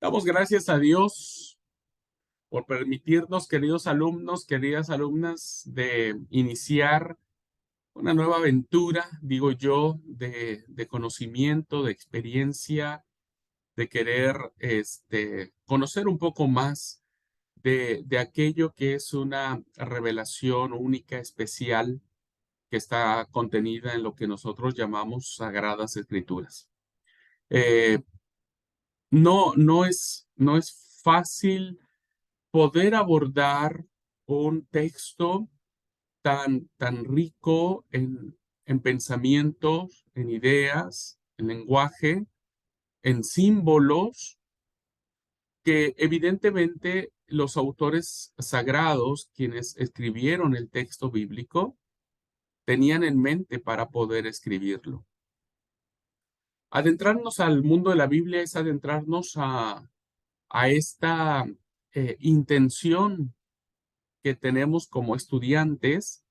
Damos gracias a Dios por permitirnos, queridos alumnos, queridas alumnas, de iniciar una nueva aventura, digo yo, de conocimiento, de experiencia, de querer conocer un poco más de aquello que es una revelación única, especial, que está contenida en lo que nosotros llamamos Sagradas Escrituras. Eh, no es fácil poder abordar un texto tan rico en pensamientos, en ideas, en lenguaje, en símbolos, que evidentemente los autores sagrados, quienes escribieron el texto bíblico, tenían en mente para poder escribirlo. Adentrarnos al mundo de la Biblia es adentrarnos a esta intención que tenemos como estudiantes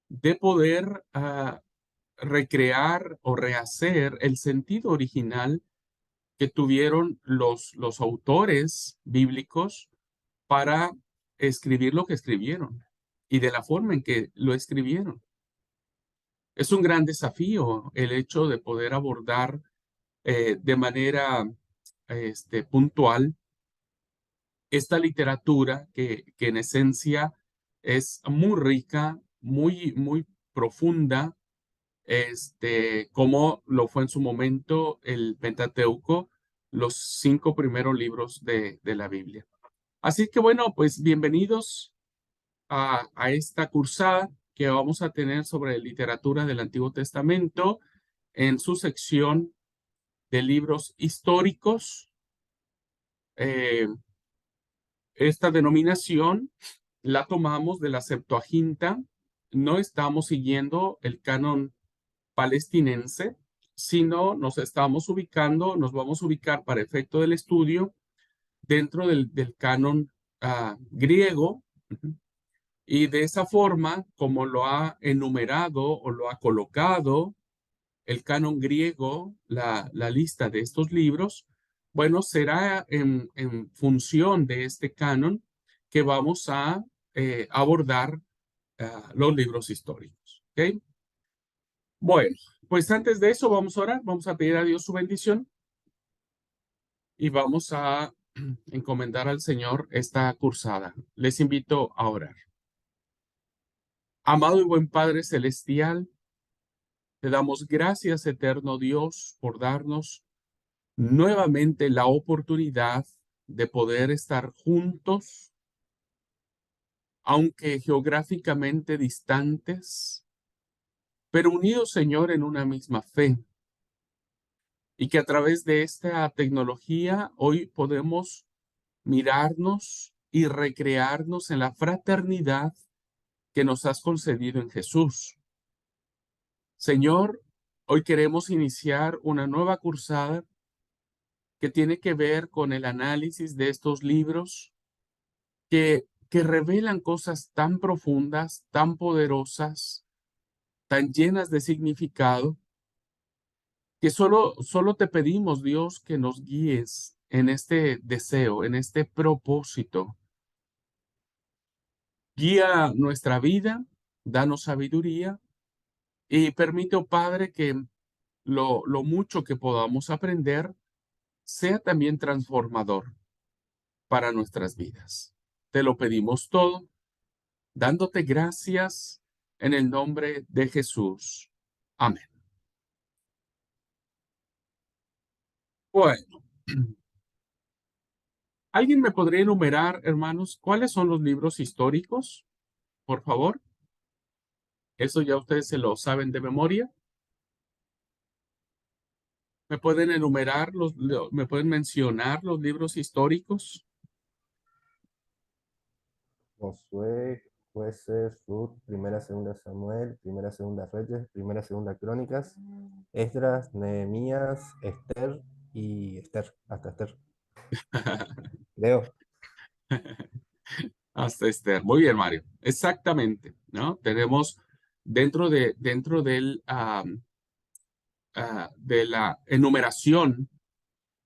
de poder recrear o rehacer el sentido original que tuvieron los autores bíblicos para escribir lo que escribieron y de la forma en que lo escribieron. Es un gran desafío el hecho de poder abordar de manera puntual esta literatura que en esencia es muy rica, muy profunda, como lo fue en su momento el Pentateuco, los 5 primeros libros de la Biblia. Así que bueno, pues bienvenidos a esta cursada que vamos a tener sobre literatura del Antiguo Testamento en su sección de libros históricos. Eh, Esta denominación la tomamos de la Septuaginta. No estamos siguiendo el canon palestinense, sino nos vamos a ubicar para efecto del estudio dentro del canon griego. Y de esa forma, como lo ha enumerado o lo ha colocado el canon griego, la lista de estos libros, bueno, será en función de este canon que vamos a abordar los libros históricos. ¿Ok? Bueno, pues antes de eso vamos a orar, vamos a pedir a Dios su bendición y vamos a encomendar al Señor esta cursada. Les invito a orar. Amado y buen Padre Celestial, te damos gracias, eterno Dios, por darnos nuevamente la oportunidad de poder estar juntos, aunque geográficamente distantes, pero unidos, Señor, en una misma fe. Y que a través de esta tecnología hoy podemos mirarnos y recrearnos en la fraternidad que nos has concedido en Jesús. Señor, hoy queremos iniciar una nueva cursada que tiene que ver con el análisis de estos libros que revelan cosas tan profundas, tan poderosas, tan llenas de significado, que solo te pedimos, Dios, que nos guíes en este deseo, en este propósito. Guía nuestra vida, danos sabiduría y permite, oh Padre, que lo mucho que podamos aprender sea también transformador para nuestras vidas. Te lo pedimos todo, dándote gracias en el nombre de Jesús. Amén. Bueno, ¿alguien me podría enumerar, hermanos, cuáles son los libros históricos? Por favor. Eso ya ustedes se lo saben de memoria. ¿Me pueden enumerar me pueden mencionar los libros históricos? Josué, Jueces, Ruth, Primera, Segunda Samuel, Primera, Segunda Reyes, Primera, Segunda Crónicas, Esdras, Nehemías, Esther y Esther, hasta Esther. Leo. Hasta Esther. Muy bien, Mario. Exactamente, ¿no? Tenemos dentro de la enumeración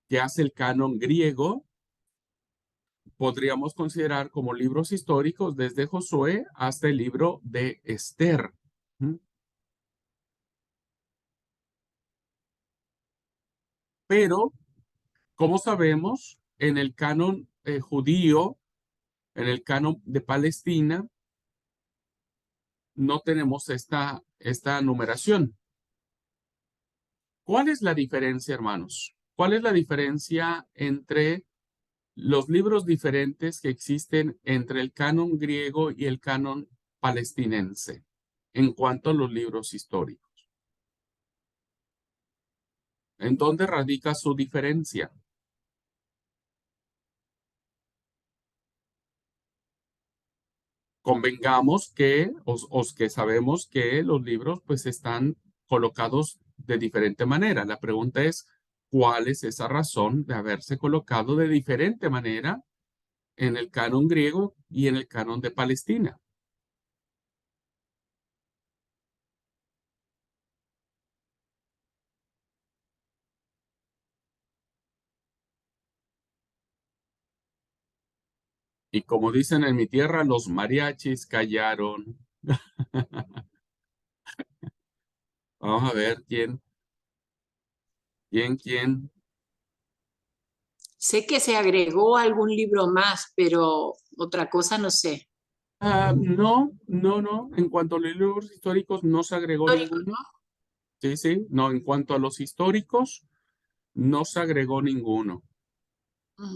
que hace el canon griego, podríamos considerar como libros históricos desde Josué hasta el libro de Esther. ¿Mm? Pero, como sabemos, en el canon judío, en el canon de Palestina, no tenemos esta numeración. ¿Cuál es la diferencia, hermanos? ¿Cuál es la diferencia entre los libros diferentes que existen entre el canon griego y el canon palestinense en cuanto a los libros históricos? ¿En dónde radica su diferencia? Convengamos que, os que sabemos que los libros pues están colocados de diferente manera. La pregunta es, ¿cuál es esa razón de haberse colocado de diferente manera en el canon griego y en el canon de Palestina? Y como dicen en mi tierra, los mariachis callaron. Vamos a ver quién. Sé que se agregó algún libro más, pero otra cosa no sé. No. En cuanto a los libros históricos, no se agregó Histórico, ninguno. Sí, sí, no. En cuanto a los históricos, no se agregó ninguno. ¿no?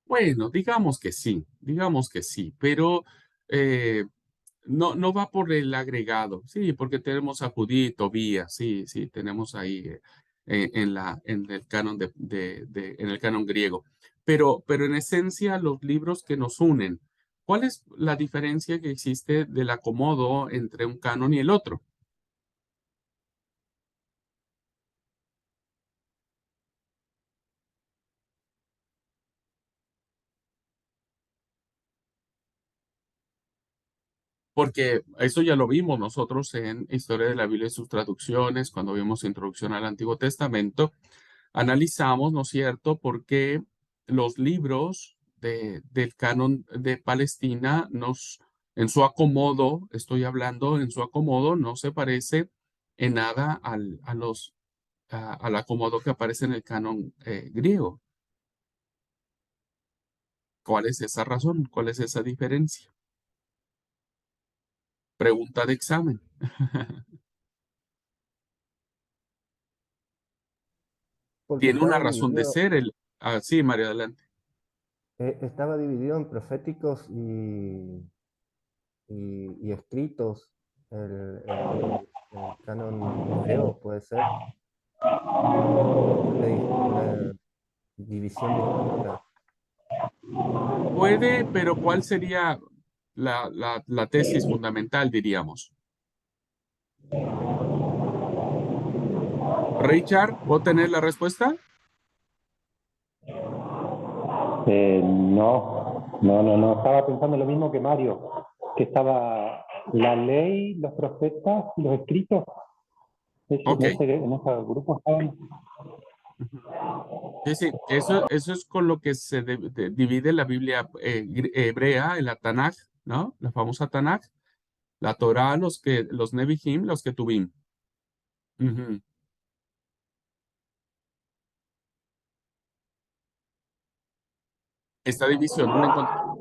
Bueno, digamos que sí, pero eh, no va por el agregado, sí, porque tenemos a Judí, Tobías, sí, tenemos ahí en el canon en el canon griego. Pero en esencia, los libros que nos unen, ¿cuál es la diferencia que existe del acomodo entre un canon y el otro? Porque eso ya lo vimos nosotros en Historia de la Biblia y sus traducciones, cuando vimos Introducción al Antiguo Testamento, analizamos, ¿no es cierto?, por qué los libros del canon de Palestina en su acomodo, estoy hablando, en su acomodo, no se parece en nada al acomodo que aparece en el canon griego. ¿Cuál es esa razón? ¿Cuál es esa diferencia? Pregunta de examen. Porque Tiene una estaba razón de dividido, ser sí, María, adelante. estaba dividido en proféticos y escritos, el canon hebreo, puede ser. Una división distinta. Puede, pero ¿cuál sería la tesis fundamental, diríamos? Richard, ¿vos tenés la respuesta? No. Estaba pensando lo mismo que Mario, que estaba la ley, los profetas y los escritos. Ok. En ese grupo estaban. Ujú. Sí, sí, eso es con lo que se divide la Biblia hebrea, la Tanaj, ¿no? La famosa Tanaj, la Torá, los Nevi'im, los Ketuvim. Ujú. Esta división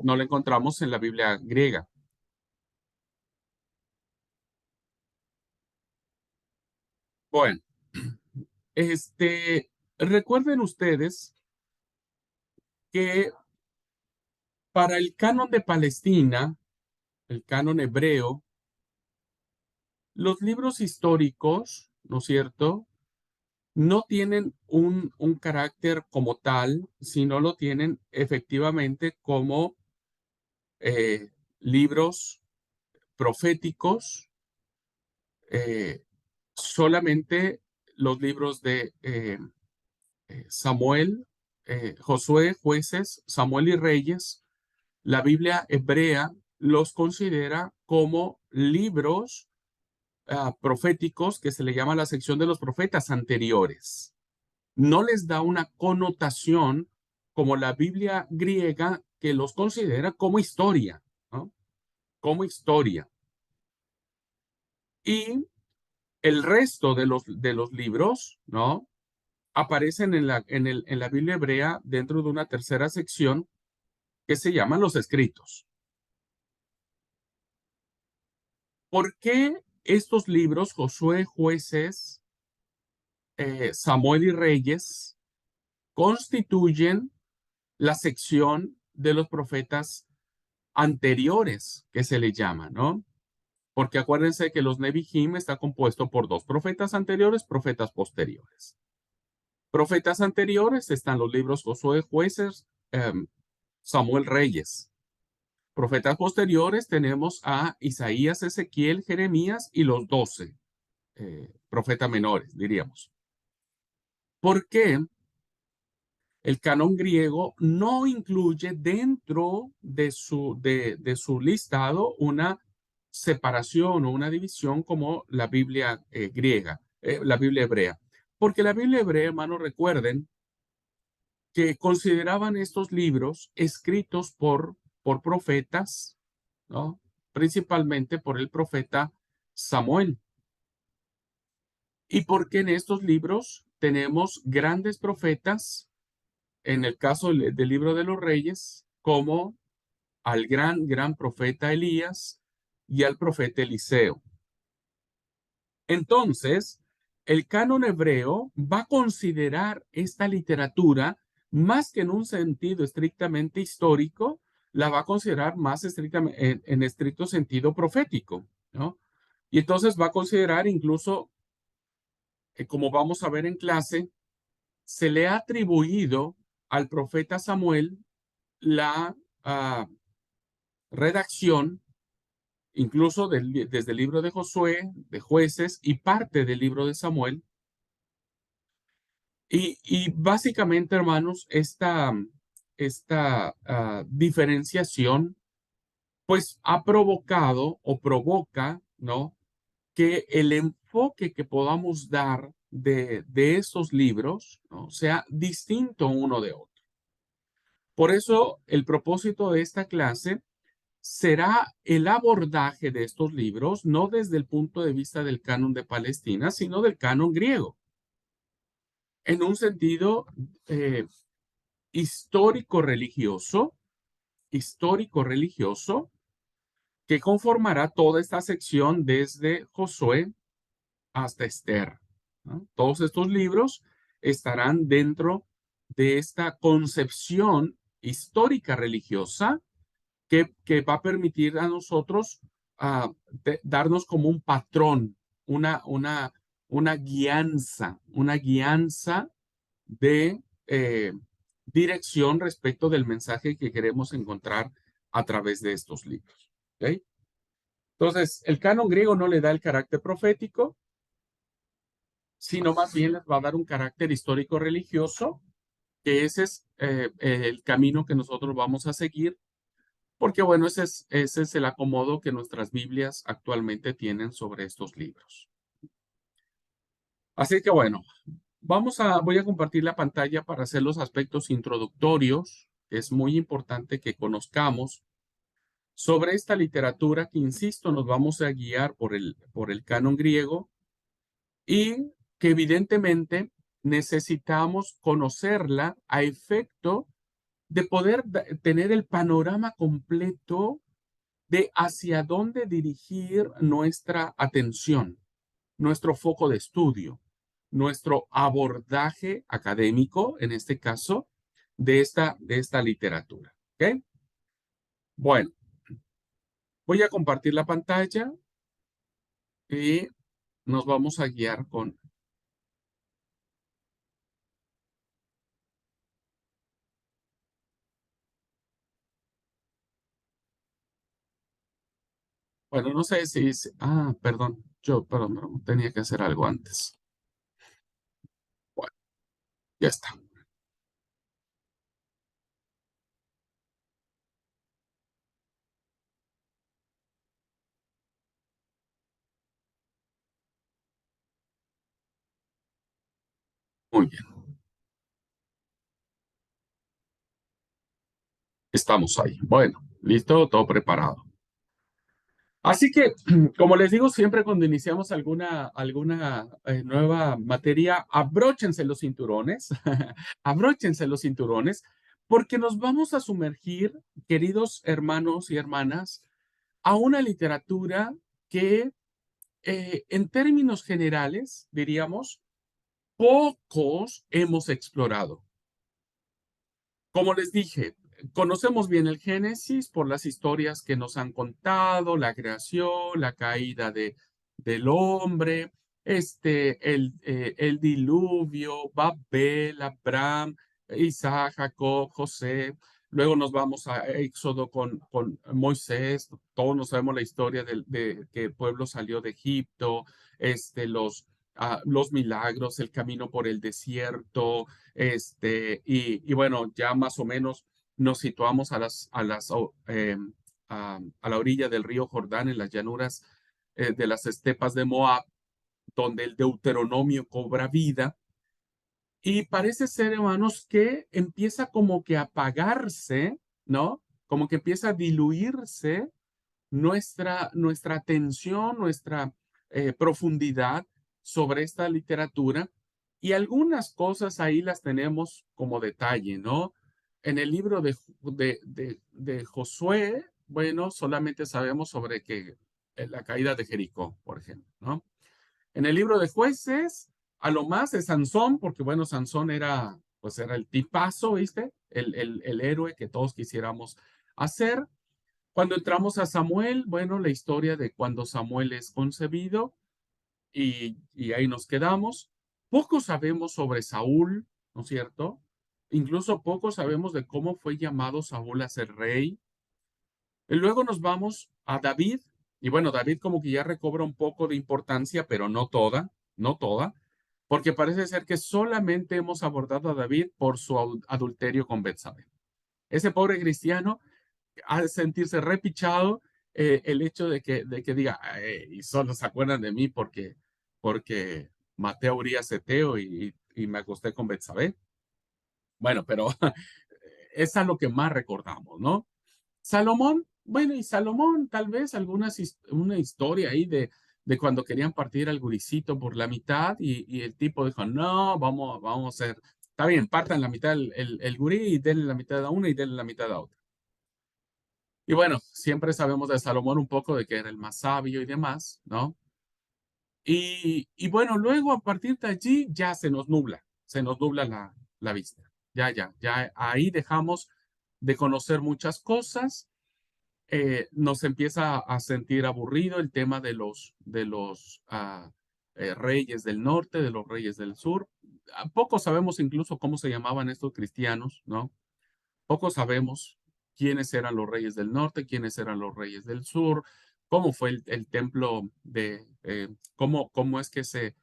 no la encontramos en la Biblia griega. Bueno, recuerden ustedes que para el canon de Palestina, el canon hebreo, los libros históricos, ¿no es cierto?, no tienen un carácter como tal, sino lo tienen efectivamente como libros proféticos. Solamente los libros de Samuel, Josué, Jueces, Samuel y Reyes, la Biblia hebrea los considera como libros proféticos que se le llama la sección de los profetas anteriores. No les da una connotación como la Biblia griega, que los considera como historia, ¿no? Como historia. Y el resto de los libros, ¿no? Aparecen en la Biblia hebrea dentro de una tercera sección que se llaman los escritos. ¿Por qué estos libros, Josué, Jueces, Samuel y Reyes, constituyen la sección de los profetas anteriores que se le llama, ¿no? Porque acuérdense que los Nevi'im está compuesto por dos profetas anteriores, profetas posteriores. Profetas anteriores están los libros Josué, Jueces, Samuel, Reyes. Profetas posteriores tenemos a Isaías, Ezequiel, Jeremías y los 12 profetas menores, diríamos. ¿Por qué el canon griego no incluye dentro de su listado una separación o una división como la Biblia griega, la Biblia hebrea? Porque la Biblia hebrea, hermanos, recuerden que consideraban estos libros escritos por profetas, ¿no? Principalmente por el profeta Samuel. Y porque en estos libros tenemos grandes profetas, en el caso del libro de los Reyes, como al gran profeta Elías y al profeta Eliseo. Entonces, el canon hebreo va a considerar esta literatura más que en un sentido estrictamente histórico, la va a considerar más estrictamente en estricto sentido profético, ¿no? Y entonces va a considerar incluso, como vamos a ver en clase, se le ha atribuido al profeta Samuel la redacción, incluso desde el libro de Josué, de Jueces y parte del libro de Samuel. Y básicamente, hermanos, esta diferenciación, pues ha provocado o provoca, ¿no? Que el enfoque que podamos dar de estos libros, ¿no? Sea distinto uno de otro. Por eso, el propósito de esta clase será el abordaje de estos libros, no desde el punto de vista del canon de Palestina, sino del canon griego, en un sentido histórico-religioso, histórico-religioso, que conformará toda esta sección desde Josué hasta Esther, ¿no? Todos estos libros estarán dentro de esta concepción histórica religiosa que va a permitir a nosotros darnos como un patrón, una, una, una guianza de dirección respecto del mensaje que queremos encontrar a través de estos libros. ¿Okay? Entonces, el canon griego no le da el carácter profético, sino más bien les va a dar un carácter histórico-religioso, que ese es el camino que nosotros vamos a seguir, porque bueno, ese es el acomodo que nuestras Biblias actualmente tienen sobre estos libros. Así que bueno, voy a compartir la pantalla para hacer los aspectos introductorios. Es muy importante que conozcamos sobre esta literatura que, insisto, nos vamos a guiar por el canon griego y que evidentemente necesitamos conocerla a efecto de poder tener el panorama completo de hacia dónde dirigir nuestra atención, nuestro foco de estudio, nuestro abordaje académico, en este caso, de esta literatura. ¿Ok? Bueno, voy a compartir la pantalla y nos vamos a guiar con... Bueno, no sé si... perdón, perdón, no, tenía que hacer algo antes. Bueno, ya está. Muy bien. Estamos ahí. Bueno, listo, todo preparado. Así que, como les digo siempre cuando iniciamos alguna nueva materia, abróchense los cinturones, abróchense los cinturones, porque nos vamos a sumergir, queridos hermanos y hermanas, a una literatura que, en términos generales, diríamos, pocos hemos explorado. Como les dije, conocemos bien el Génesis por las historias que nos han contado, la creación, la caída del hombre, el diluvio, Babel, Abraham, Isaac, Jacob, José. Luego nos vamos a Éxodo con Moisés. Todos nos sabemos la historia de que el pueblo salió de Egipto, los milagros, el camino por el desierto, y bueno, ya más o menos nos situamos a la orilla del río Jordán, en las llanuras de las estepas de Moab, donde el Deuteronomio cobra vida. Y parece ser, hermanos, que empieza como que a apagarse, ¿no? Como que empieza a diluirse nuestra atención, nuestra profundidad sobre esta literatura, y algunas cosas ahí las tenemos como detalle, ¿no? En el libro de Josué, bueno, solamente sabemos sobre que la caída de Jericó, por ejemplo, ¿no? En el libro de Jueces, a lo más de Sansón, porque bueno, Sansón pues era el tipazo, ¿viste? El héroe que todos quisiéramos hacer. Cuando entramos a Samuel, bueno, la historia de cuando Samuel es concebido, y ahí nos quedamos. Poco sabemos sobre Saúl, ¿no es cierto? Incluso poco sabemos de cómo fue llamado Saúl a ser rey. Y luego nos vamos a David, y bueno, David como que ya recobra un poco de importancia, pero no toda, no toda, porque parece ser que solamente hemos abordado a David por su adulterio con Betsabé. Ese pobre cristiano ha de sentirse repichado, el hecho de que diga, y solo se acuerdan de mí porque maté a Urías Eteo y me acosté con Betsabé. Bueno, pero es a lo que más recordamos, ¿no? Salomón, bueno, y Salomón, tal vez una historia ahí de cuando querían partir al guricito por la mitad, y el tipo dijo, no, vamos a hacer, está bien, partan la mitad el gurí, y denle la mitad a una y denle la mitad a otra. Y bueno, siempre sabemos de Salomón un poco de que era el más sabio y demás, ¿no? Y bueno, luego a partir de allí ya se nos nubla la vista. Ya ahí dejamos de conocer muchas cosas. Nos empieza a sentir aburrido el tema de los reyes del norte, de los reyes del sur. Poco sabemos incluso cómo se llamaban estos cristianos, ¿no? Poco sabemos quiénes eran los reyes del norte, quiénes eran los reyes del sur, cómo fue el templo cómo es que se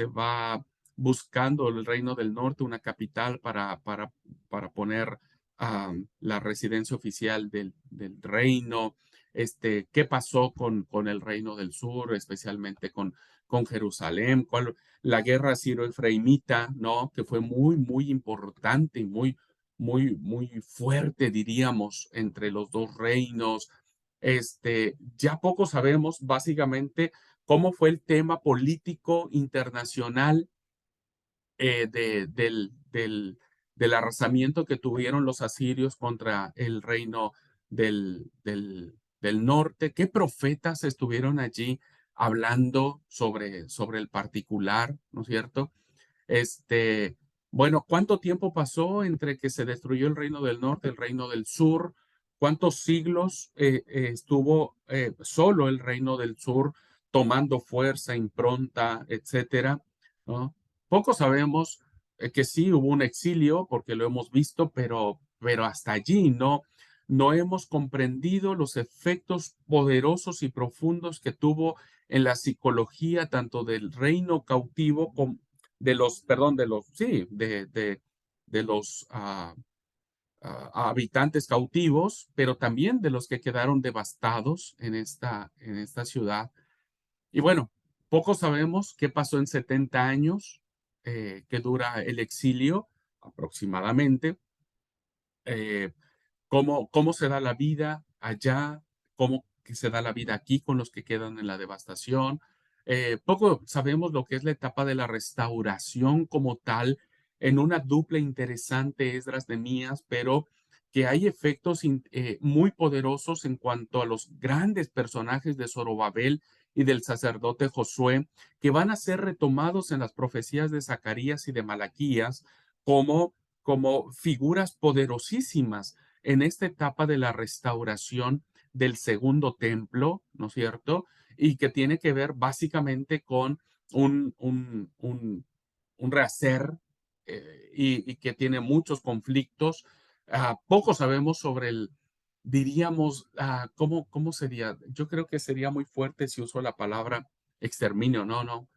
va buscando el reino del norte una capital para poner la residencia oficial del reino. ¿Qué pasó con el reino del sur, especialmente con Jerusalén? La guerra siro-efraimita, ¿no? Que fue muy, muy importante y muy fuerte, diríamos, entre los dos reinos. Ya poco sabemos básicamente cómo fue el tema político internacional, del arrasamiento que tuvieron los asirios contra el reino del norte. ¿Qué profetas estuvieron allí hablando sobre el particular, ¿no es cierto? Este, bueno, ¿cuánto tiempo pasó entre que se destruyó el reino del norte, el reino del sur? ¿Cuántos siglos estuvo solo el reino del sur tomando fuerza, impronta, etcétera? ¿No? Poco sabemos, que sí hubo un exilio, porque lo hemos visto, pero hasta allí no hemos comprendido los efectos poderosos y profundos que tuvo en la psicología tanto del reino cautivo como de los habitantes cautivos, pero también de los que quedaron devastados en esta ciudad. Y bueno, poco sabemos qué pasó en 70 años que dura el exilio aproximadamente. Eh, cómo se da la vida allá, cómo que se da la vida aquí con los que quedan en la devastación. Poco sabemos lo que es la etapa de la restauración como tal, en una dupla interesante Esdras-Nehemías, pero que hay efectos muy poderosos en cuanto a los grandes personajes de Zorobabel y del sacerdote Josué, que van a ser retomados en las profecías de Zacarías y de Malaquías como figuras poderosísimas en esta etapa de la restauración del segundo templo, ¿no es cierto? Y que tiene que ver básicamente con un rehacer y que tiene muchos conflictos. Poco sabemos sobre diríamos, ¿cómo sería? Yo creo que sería muy fuerte si uso la palabra exterminio, no, no.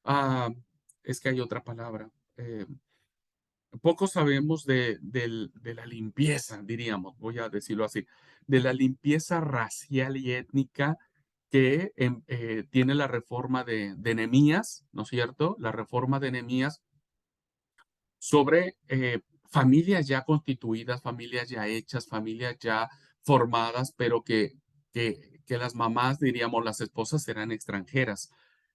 Ah, es que hay otra palabra. Poco sabemos de la limpieza, diríamos, voy a decirlo así, de la limpieza racial y étnica que tiene la reforma de Nehemías, ¿no es cierto? La reforma de Nehemías sobre familias ya constituidas, familias ya hechas, familias ya formadas, pero que las mamás, diríamos, las esposas eran extranjeras.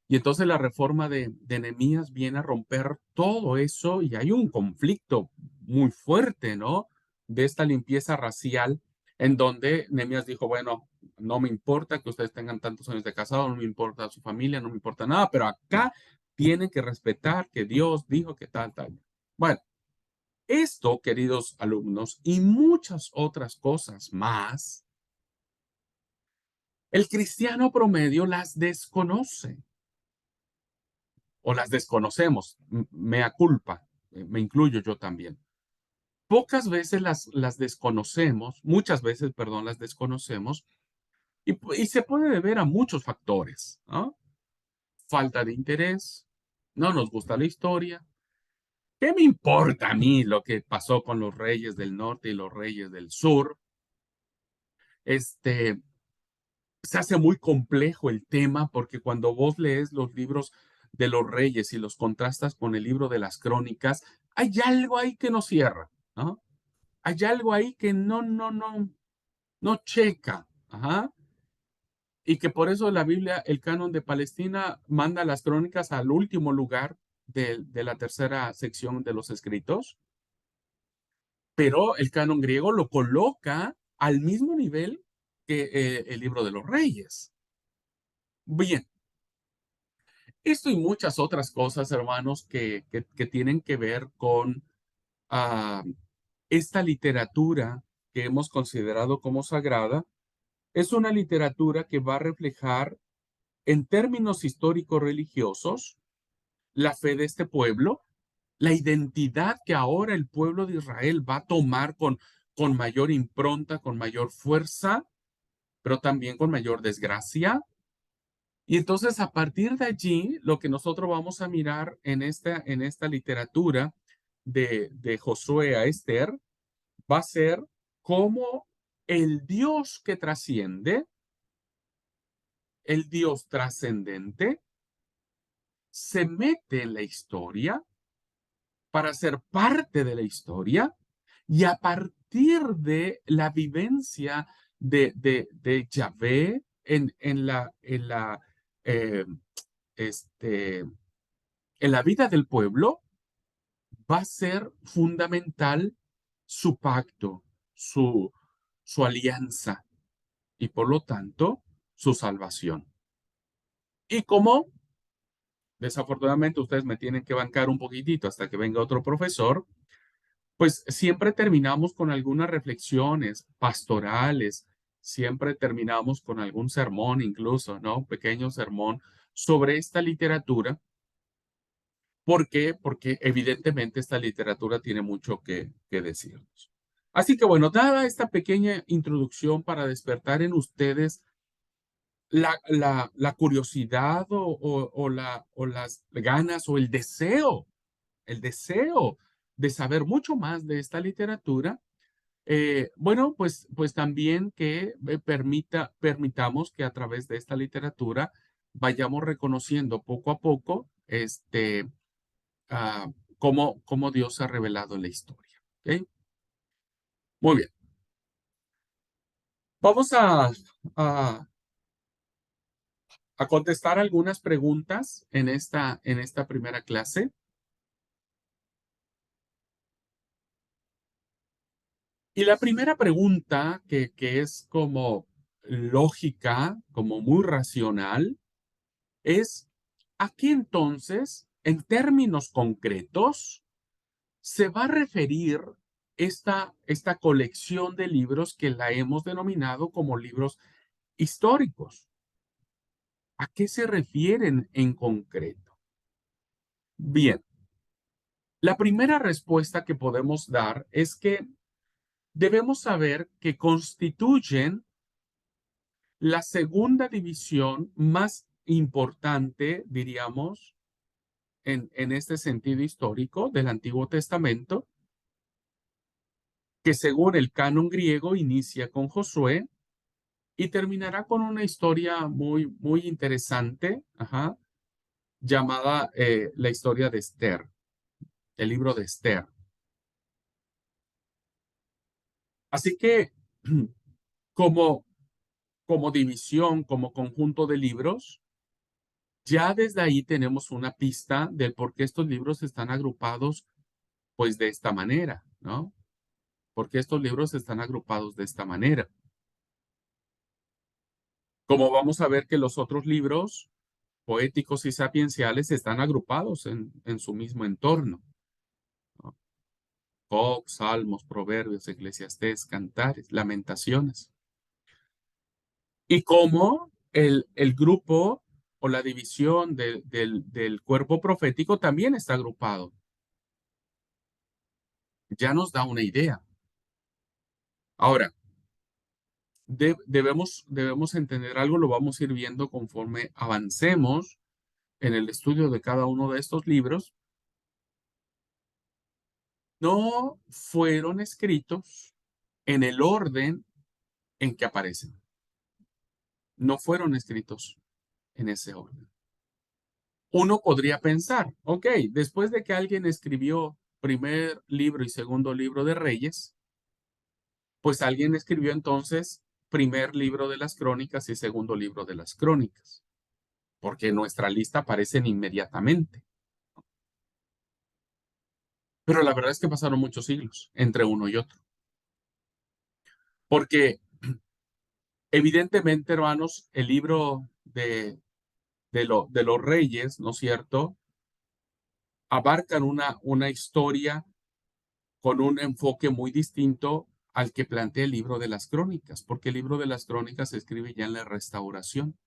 Y entonces la reforma de Nehemías viene a romper todo eso y hay un conflicto muy fuerte, ¿no? De esta limpieza racial en donde Nehemías dijo, bueno, no me importa que ustedes tengan tantos años de casado, no me importa su familia, no me importa nada, pero acá tienen que respetar que Dios dijo que tal, tal. Bueno, esto, queridos alumnos, y muchas otras cosas más, el cristiano promedio las desconoce o las desconocemos, mea culpa, me incluyo yo también. Pocas veces las desconocemos, muchas veces, perdón, las desconocemos y se puede deber a muchos factores, ¿no? Falta de interés, no nos gusta la historia. ¿Qué me importa a mí lo que pasó con los reyes del norte y los reyes del sur? Este, Se hace muy complejo el tema porque cuando vos lees los libros de los reyes y los contrastas con el libro de las crónicas, hay algo ahí que no cierra, ¿no? Hay algo ahí que no checa, ajá. Y que por eso la Biblia, el canon de Palestina, manda las crónicas al último lugar de la tercera sección de los escritos, pero el canon griego lo coloca al mismo nivel que el libro de los reyes. Bien, esto y muchas otras cosas, hermanos, que tienen que ver con ah, esta literatura que hemos considerado como sagrada, es una literatura que va a reflejar en términos históricos religiosos la fe de este pueblo, la identidad que ahora el pueblo de Israel va a tomar con mayor impronta, con mayor fuerza, pero también con mayor desgracia. Y entonces a partir de allí, lo que nosotros vamos a mirar en esta literatura de Josué a Esther va a ser cómo el Dios que trasciende, el Dios trascendente, se mete en la historia para ser parte de la historia y a partir de la vivencia de Yahvé eh, este, en la vida del pueblo, va a ser fundamental su pacto, su, su alianza y por lo tanto su salvación. Y como desafortunadamente ustedes me tienen que bancar un poquitito hasta que venga otro profesor, pues siempre terminamos con algunas reflexiones pastorales, siempre terminamos con algún sermón incluso, ¿no? Un pequeño sermón sobre esta literatura. ¿Por qué? Porque evidentemente esta literatura tiene mucho que decirnos. Así que bueno, dada esta pequeña introducción para despertar en ustedes la curiosidad o las ganas o el deseo de saber mucho más de esta literatura, bueno, pues también que permitamos que a través de esta literatura vayamos reconociendo poco a poco cómo Dios se ha revelado en la historia. ¿Ok? Muy bien. Vamos a, a contestar algunas preguntas en esta primera clase. Y la primera pregunta, que es como lógica, como muy racional, es, ¿a qué entonces, en términos concretos, se va a referir esta colección de libros que la hemos denominado como libros históricos? ¿A qué se refieren en concreto? Bien, la primera respuesta que podemos dar es que debemos saber que constituyen la segunda división más importante, diríamos, en este sentido histórico del Antiguo Testamento, que según el canon griego inicia con Josué y terminará con una historia muy, muy interesante, llamada la historia de Esther, el libro de Esther. Así que, como, como división, como conjunto de libros, ya desde ahí tenemos una pista del por qué estos libros están agrupados, pues de esta manera, ¿no? Porque estos libros están agrupados de esta manera. Como vamos a ver que los otros libros poéticos y sapienciales están agrupados en su mismo entorno, ¿no? Job, Salmos, Proverbios, Eclesiastés, Cantares, Lamentaciones. Y cómo el grupo o la división del cuerpo profético también está agrupado. Ya nos da una idea. Ahora, debemos entender algo, lo vamos a ir viendo conforme avancemos en el estudio de cada uno de estos libros. No fueron escritos en el orden en que aparecen. No fueron escritos en ese orden. Uno podría pensar, ok, después de que alguien escribió primer libro y segundo libro de Reyes, pues alguien escribió entonces primer libro de las Crónicas y segundo libro de las Crónicas, porque en nuestra lista aparecen inmediatamente. Pero la verdad es que pasaron muchos siglos entre uno y otro. Porque evidentemente, hermanos, el libro de los reyes, ¿no es cierto?, abarcan una historia con un enfoque muy distinto al que plantea el libro de las Crónicas, porque el libro de las Crónicas se escribe ya en la Restauración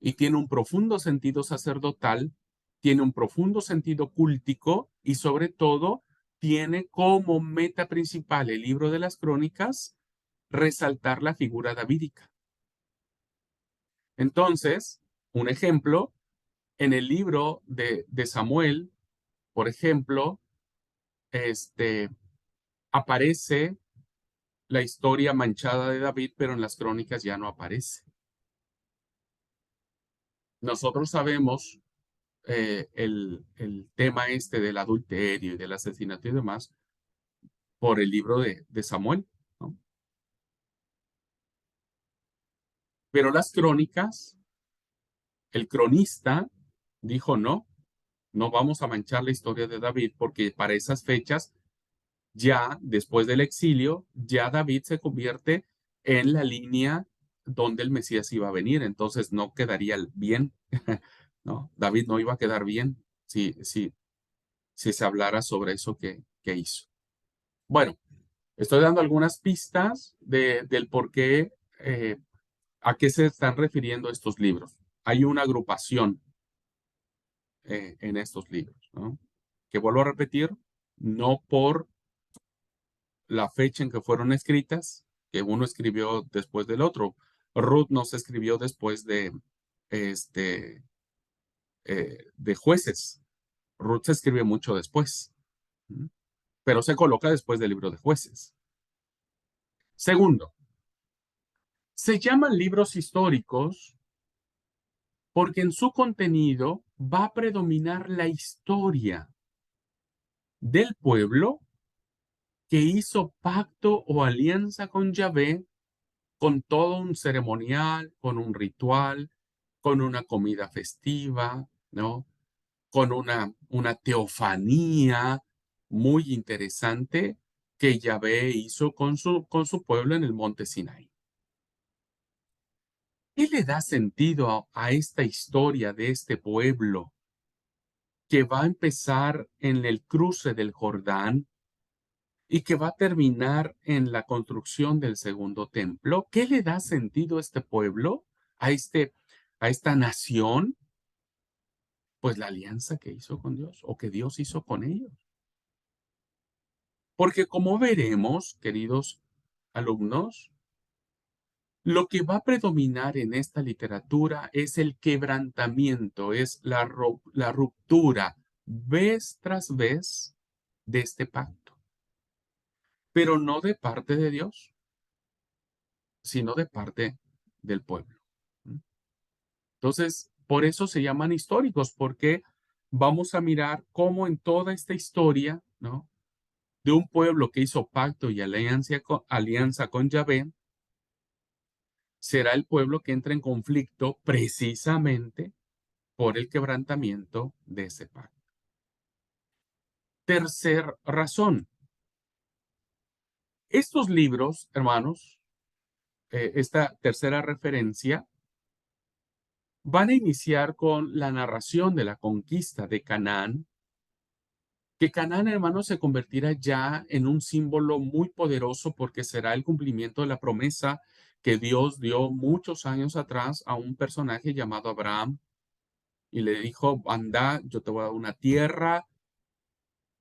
y tiene un profundo sentido sacerdotal, tiene un profundo sentido cúltico y sobre todo tiene como meta principal el libro de las Crónicas resaltar la figura davídica. Entonces, un ejemplo, en el libro de Samuel, por ejemplo, aparece la historia manchada de David, pero en las crónicas ya no aparece. Nosotros sabemos el tema del adulterio y del asesinato y demás por el libro de Samuel, ¿no? Pero las crónicas, el cronista dijo no, no vamos a manchar la historia de David porque para esas fechas, ya después del exilio, ya David se convierte en la línea donde el Mesías iba a venir, entonces no quedaría bien, ¿no? David no iba a quedar bien si se hablara sobre eso que hizo. Bueno, estoy dando algunas pistas del por qué, a qué se están refiriendo estos libros. Hay una agrupación en estos libros, ¿no? Que vuelvo a repetir, no por la fecha en que fueron escritas, que uno escribió después del otro. Ruth no se escribió después este, de Jueces. Ruth se escribe mucho después, pero se coloca después del libro de Jueces. Segundo, se llaman libros históricos porque en su contenido va a predominar la historia del pueblo que hizo pacto o alianza con Yahvé con todo un ceremonial, con un ritual, con una comida festiva, ¿no? Con una teofanía muy interesante que Yahvé hizo con su pueblo en el monte Sinaí. ¿Qué le da sentido a esta historia de este pueblo que va a empezar en el cruce del Jordán y que va a terminar en la construcción del segundo templo? ¿Qué le da sentido a este pueblo, a esta nación? Pues la alianza que hizo con Dios o que Dios hizo con ellos. Porque como veremos, queridos alumnos, lo que va a predominar en esta literatura es el quebrantamiento, es la ruptura vez tras vez de este pacto, pero no de parte de Dios, sino de parte del pueblo. Entonces, por eso se llaman históricos, porque vamos a mirar cómo en toda esta historia, ¿no?, de un pueblo que hizo pacto y alianza con Yahvé, será el pueblo que entra en conflicto precisamente por el quebrantamiento de ese pacto. Tercer razón. Estos libros, hermanos, esta tercera referencia, van a iniciar con la narración de la conquista de Canaán, que Canaán, hermanos, se convertirá ya en un símbolo muy poderoso porque será el cumplimiento de la promesa que Dios dio muchos años atrás a un personaje llamado Abraham y le dijo, anda, yo te voy a dar una tierra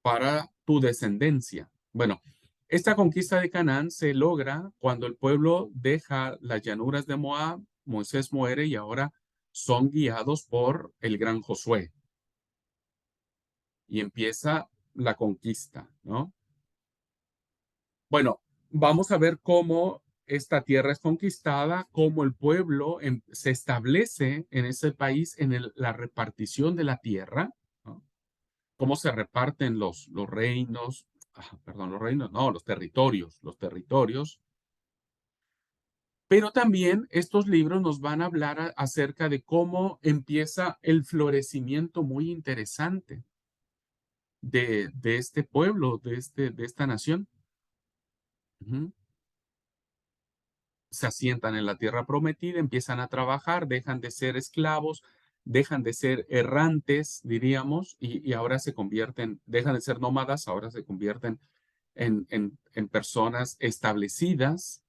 para tu descendencia. Bueno, esta conquista de Canaán se logra cuando el pueblo deja las llanuras de Moab, Moisés muere y ahora son guiados por el gran Josué. Y empieza la conquista, ¿no? Bueno, vamos a ver cómo esta tierra es conquistada, cómo el pueblo se establece en ese país en la repartición de la tierra, ¿no? Cómo se reparten los reinos, perdón, los reinos, no, los territorios. Pero también estos libros nos van a hablar acerca de cómo empieza el florecimiento muy interesante de este pueblo, de esta nación. Ujú. Se asientan en la tierra prometida, empiezan a trabajar, dejan de ser esclavos, dejan de ser errantes, diríamos, y ahora se convierten, dejan de ser nómadas, ahora se convierten en personas establecidas,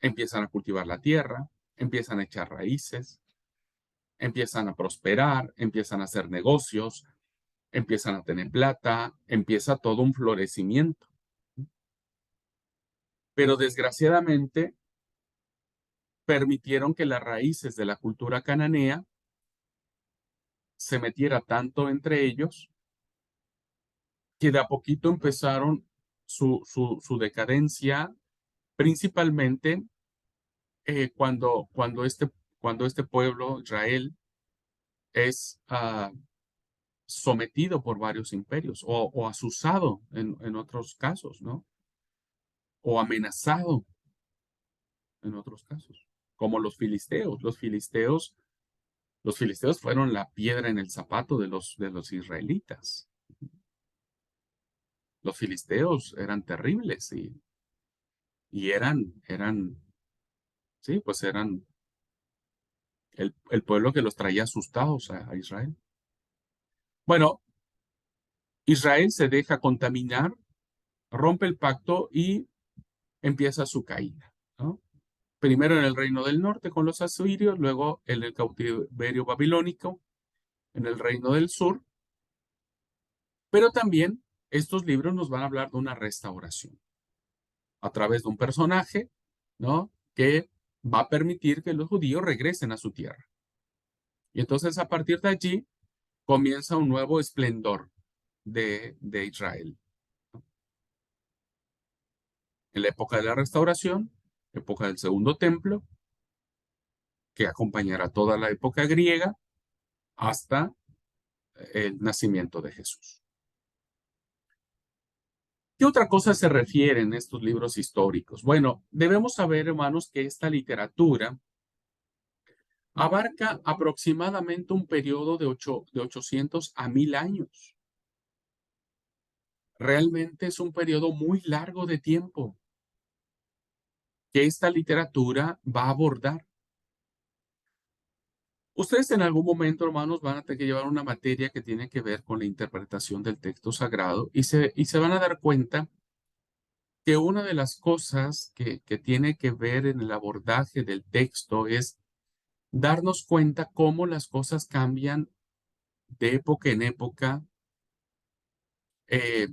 empiezan a cultivar la tierra, empiezan a echar raíces, empiezan a prosperar, empiezan a hacer negocios, empiezan a tener plata, empieza todo un florecimiento. Pero desgraciadamente permitieron que las raíces de la cultura cananea se metiera tanto entre ellos que de a poquito empezaron su decadencia, principalmente cuando este pueblo, Israel, es sometido por varios imperios o asusado en otros casos, ¿no? O amenazado en otros casos, como los filisteos. Los filisteos fueron la piedra en el zapato de los israelitas. Los filisteos eran terribles y sí, pues eran el pueblo que los traía asustados a Israel. Bueno, Israel se deja contaminar, rompe el pacto y empieza su caída, ¿no? Primero en el reino del norte con los asirios, luego en el cautiverio babilónico, en el reino del sur, pero también estos libros nos van a hablar de una restauración a través de un personaje, ¿no?, que va a permitir que los judíos regresen a su tierra. Y entonces a partir de allí comienza un nuevo esplendor de Israel. En la época de la restauración, época del segundo templo, que acompañará toda la época griega hasta el nacimiento de Jesús. ¿Qué otra cosa se refiere en estos libros históricos? Bueno, debemos saber, hermanos, que esta literatura abarca aproximadamente un periodo de 800 a 1000 años. Realmente es un periodo muy largo de tiempo que esta literatura va a abordar. Ustedes en algún momento, hermanos, van a tener que llevar una materia que tiene que ver con la interpretación del texto sagrado y se van a dar cuenta que una de las cosas que tiene que ver en el abordaje del texto es darnos cuenta cómo las cosas cambian de época en época, eh,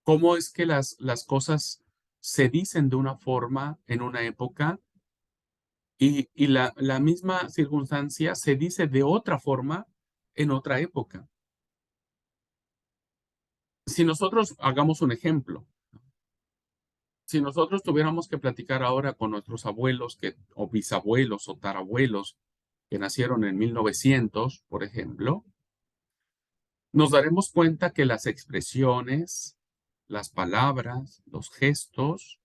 cómo es que las cosas se dicen de una forma en una época y la misma circunstancia se dice de otra forma en otra época. Si nosotros hagamos un ejemplo, si nosotros tuviéramos que platicar ahora con nuestros abuelos o bisabuelos o tarabuelos que nacieron en 1900, por ejemplo, nos daremos cuenta que las expresiones, las palabras, los gestos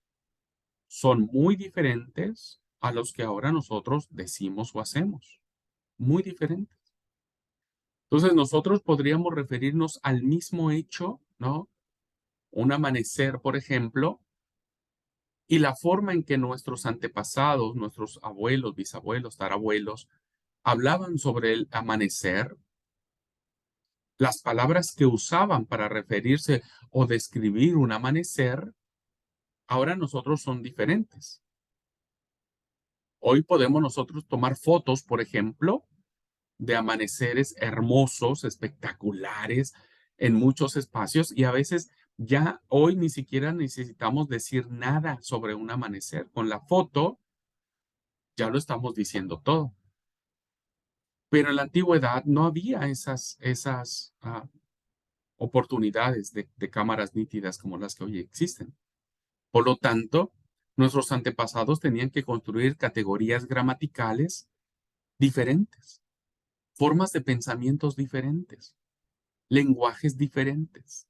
son muy diferentes a los que ahora nosotros decimos o hacemos. Muy diferentes. Entonces nosotros podríamos referirnos al mismo hecho, ¿no? Un amanecer, por ejemplo, y la forma en que nuestros antepasados, nuestros abuelos, bisabuelos, tarabuelos, hablaban sobre el amanecer, las palabras que usaban para referirse o describir un amanecer, ahora nosotros son diferentes. Hoy podemos nosotros tomar fotos, por ejemplo, de amaneceres hermosos, espectaculares, en muchos espacios y a veces ya hoy ni siquiera necesitamos decir nada sobre un amanecer. Con la foto ya lo estamos diciendo todo. Pero en la antigüedad no había esas oportunidades de cámaras nítidas como las que hoy existen. Por lo tanto, nuestros antepasados tenían que construir categorías gramaticales diferentes, formas de pensamientos diferentes, lenguajes diferentes.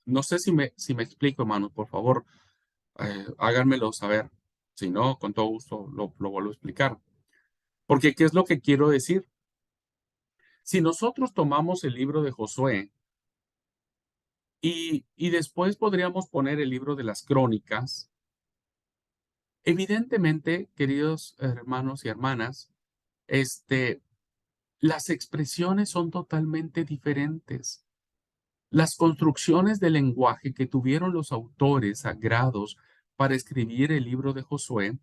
No sé si me explico, hermanos, por favor, háganmelo saber. Si no, con todo gusto lo vuelvo a explicar. Porque, ¿qué es lo que quiero decir? Si nosotros tomamos el libro de Josué y después podríamos poner el libro de las crónicas, evidentemente, queridos hermanos y hermanas, las expresiones son totalmente diferentes. Las construcciones del lenguaje que tuvieron los autores sagrados para escribir el libro de Josué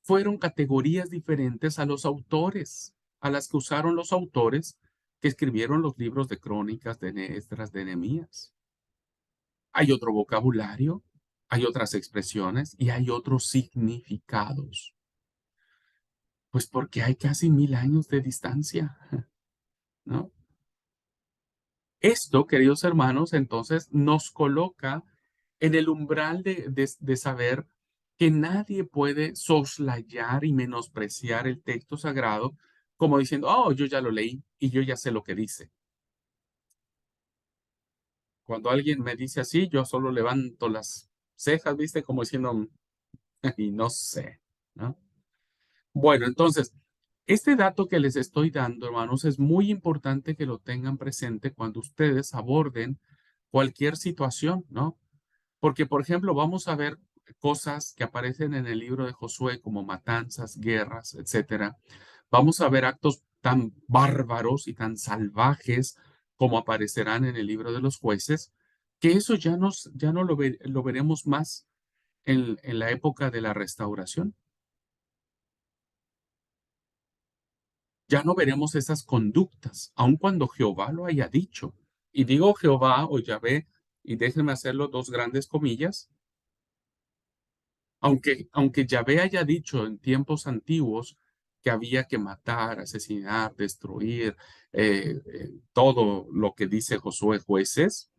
fueron categorías diferentes a los autores, a las que usaron los autores que escribieron los libros de crónicas, de Esdras, de Nehemías. Hay otro vocabulario, hay otras expresiones y hay otros significados. Pues porque hay casi 1000 años de distancia, ¿no? Esto, queridos hermanos, entonces nos coloca en el umbral de saber que nadie puede soslayar y menospreciar el texto sagrado como diciendo, oh, yo ya lo leí y yo ya sé lo que dice. Cuando alguien me dice así, yo solo levanto las cejas, ¿viste? Como diciendo, y no sé, ¿no? Bueno, entonces, este dato que les estoy dando, hermanos, es muy importante que lo tengan presente cuando ustedes aborden cualquier situación, ¿no? Porque, por ejemplo, vamos a ver cosas que aparecen en el libro de Josué como matanzas, guerras, etcétera. Vamos a ver actos tan bárbaros y tan salvajes como aparecerán en el libro de los jueces, que eso ya no lo veremos más en la época de la restauración. Ya no veremos esas conductas, aun cuando Jehová lo haya dicho. Y digo Jehová o Yahvé, y déjenme hacerlo dos grandes comillas, aunque Yahvé haya dicho en tiempos antiguos que había que matar, asesinar, destruir, todo lo que dice Josué Jueces,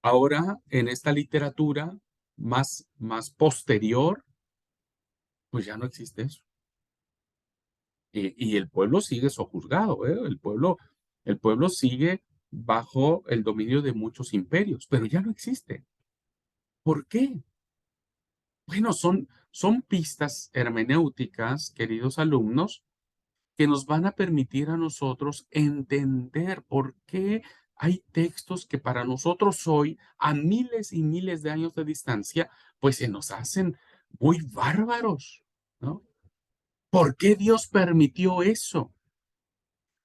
ahora en esta literatura más posterior, pues ya no existe eso. Y el pueblo sigue sojuzgado, ¿eh? El pueblo sigue bajo el dominio de muchos imperios, pero ya no existe. ¿Por qué? Bueno, son pistas hermenéuticas, queridos alumnos, que nos van a permitir a nosotros entender por qué hay textos que para nosotros hoy, a miles y miles de años de distancia, pues se nos hacen muy bárbaros, ¿no? ¿Por qué Dios permitió eso?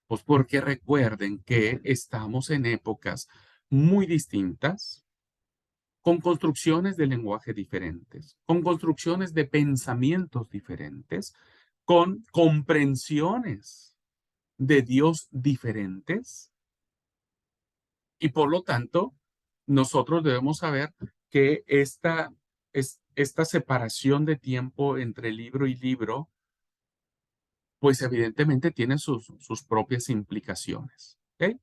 Pues porque recuerden que estamos en épocas muy distintas, con construcciones de lenguaje diferentes, con construcciones de pensamientos diferentes, con comprensiones de Dios diferentes, y por lo tanto, nosotros debemos saber que esta separación de tiempo entre libro y libro, pues evidentemente tiene sus propias implicaciones. ¿Ok?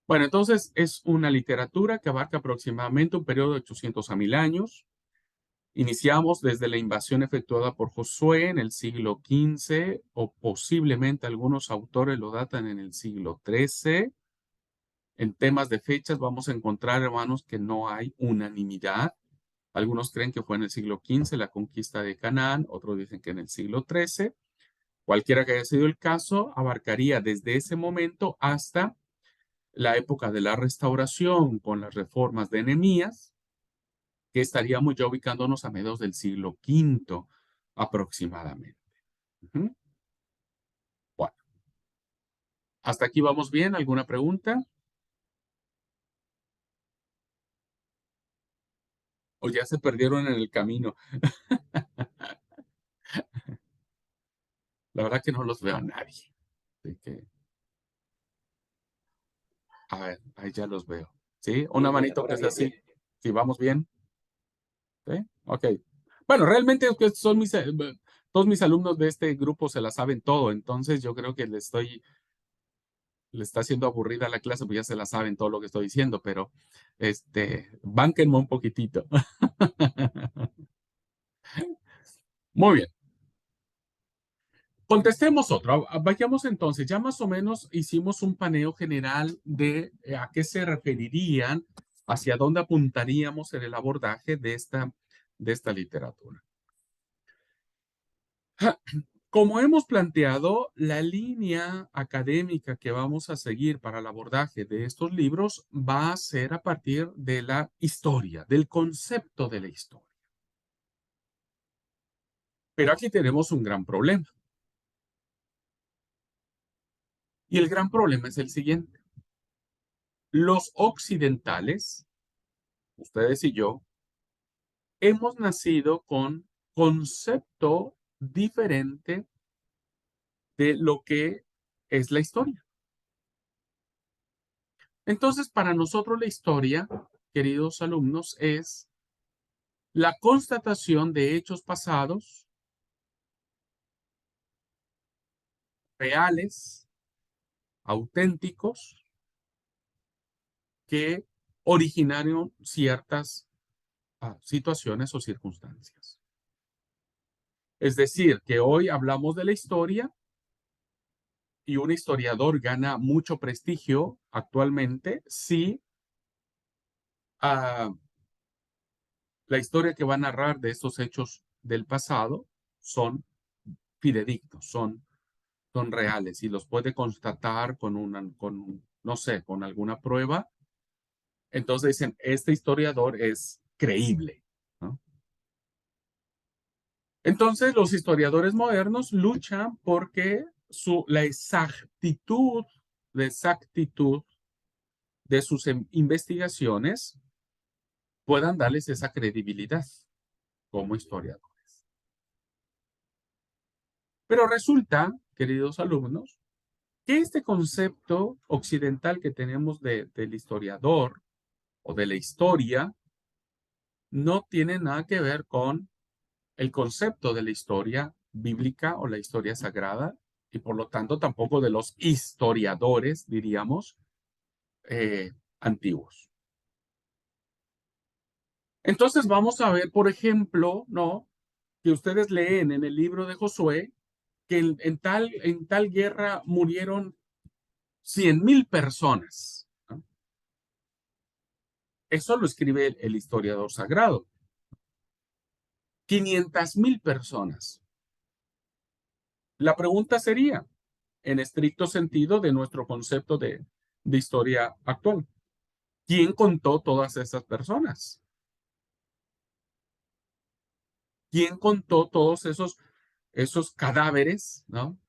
Bueno, entonces es una literatura que abarca aproximadamente un periodo de 800 a 1000 años. Iniciamos desde la invasión efectuada por Josué en el siglo XV, o posiblemente algunos autores lo datan en el siglo XIII. En temas de fechas vamos a encontrar, hermanos, que no hay unanimidad. Algunos creen que fue en el siglo XV la conquista de Canaán, otros dicen que en el siglo XIII. Cualquiera que haya sido el caso, abarcaría desde ese momento hasta la época de la restauración con las reformas de Nehemías, que estaríamos ya ubicándonos a mediados del siglo V aproximadamente. Ujú. Bueno, hasta aquí vamos bien. ¿Alguna pregunta? ¿O ya se perdieron en el camino? La verdad que no los veo a nadie. Así que, a ver, ahí ya los veo. ¿Sí? Una manito que es así. ¿Sí, vamos bien? ¿Sí? Ok. Bueno, realmente es que todos mis alumnos de este grupo se la saben todo, entonces yo creo que le está haciendo aburrida la clase, pues ya se la saben todo lo que estoy diciendo, pero bánquenme un poquitito. Muy bien. Contestemos otro. Vayamos entonces, ya más o menos hicimos un paneo general de a qué se referirían, hacia dónde apuntaríamos en el abordaje de esta literatura. Como hemos planteado, la línea académica que vamos a seguir para el abordaje de estos libros va a ser a partir de la historia, del concepto de la historia. Pero aquí tenemos un gran problema. Y el gran problema es el siguiente. Los occidentales, ustedes y yo, hemos nacido con concepto diferente de lo que es la historia. Entonces, para nosotros la historia, queridos alumnos, es la constatación de hechos pasados, reales, auténticos, que originaron ciertas situaciones o circunstancias. Es decir, que hoy hablamos de la historia y un historiador gana mucho prestigio actualmente si la historia que va a narrar de estos hechos del pasado son fidedignos, son reales y los puede constatar no sé, con alguna prueba. Entonces dicen, este historiador es creíble, ¿no? Entonces los historiadores modernos luchan porque la exactitud de sus investigaciones puedan darles esa credibilidad como historiadores. Pero resulta, queridos alumnos, que este concepto occidental que tenemos del historiador o de la historia no tiene nada que ver con el concepto de la historia bíblica o la historia sagrada, y por lo tanto tampoco de los historiadores, diríamos, antiguos. Entonces vamos a ver, por ejemplo, ¿no? Que ustedes leen en el libro de Josué que en tal guerra murieron 100,000 personas. Eso lo escribe el historiador sagrado. 500,000 personas. La pregunta sería, en estricto sentido de nuestro concepto de historia actual, ¿quién contó todas esas personas? ¿Quién contó todos esos cadáveres, ¿no?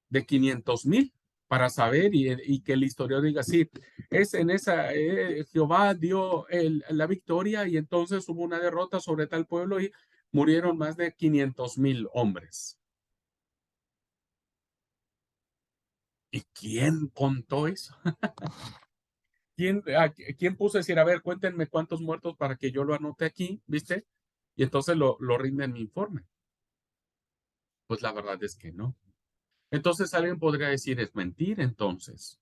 De 500,000 para saber y que el historiador diga, sí, es en esa, Jehová dio la victoria y entonces hubo una derrota sobre tal pueblo y murieron más de 500,000 hombres. ¿Y quién contó eso? ¿Quién puso a decir, a ver, cuéntenme cuántos muertos para que yo lo anote aquí, ¿viste? Y entonces lo rinde en mi informe. Pues la verdad es que no. Entonces alguien podría decir, es mentira, entonces.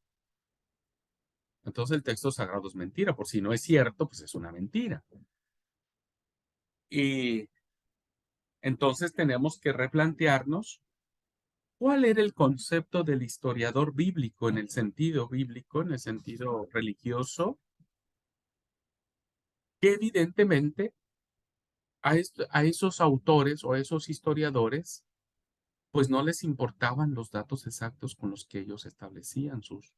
Entonces el texto sagrado es mentira, por si no es cierto, pues es una mentira. Y entonces tenemos que replantearnos cuál era el concepto del historiador bíblico en el sentido bíblico, en el sentido religioso, que evidentemente a esos autores o a esos historiadores, pues no les importaban los datos exactos con los que ellos establecían sus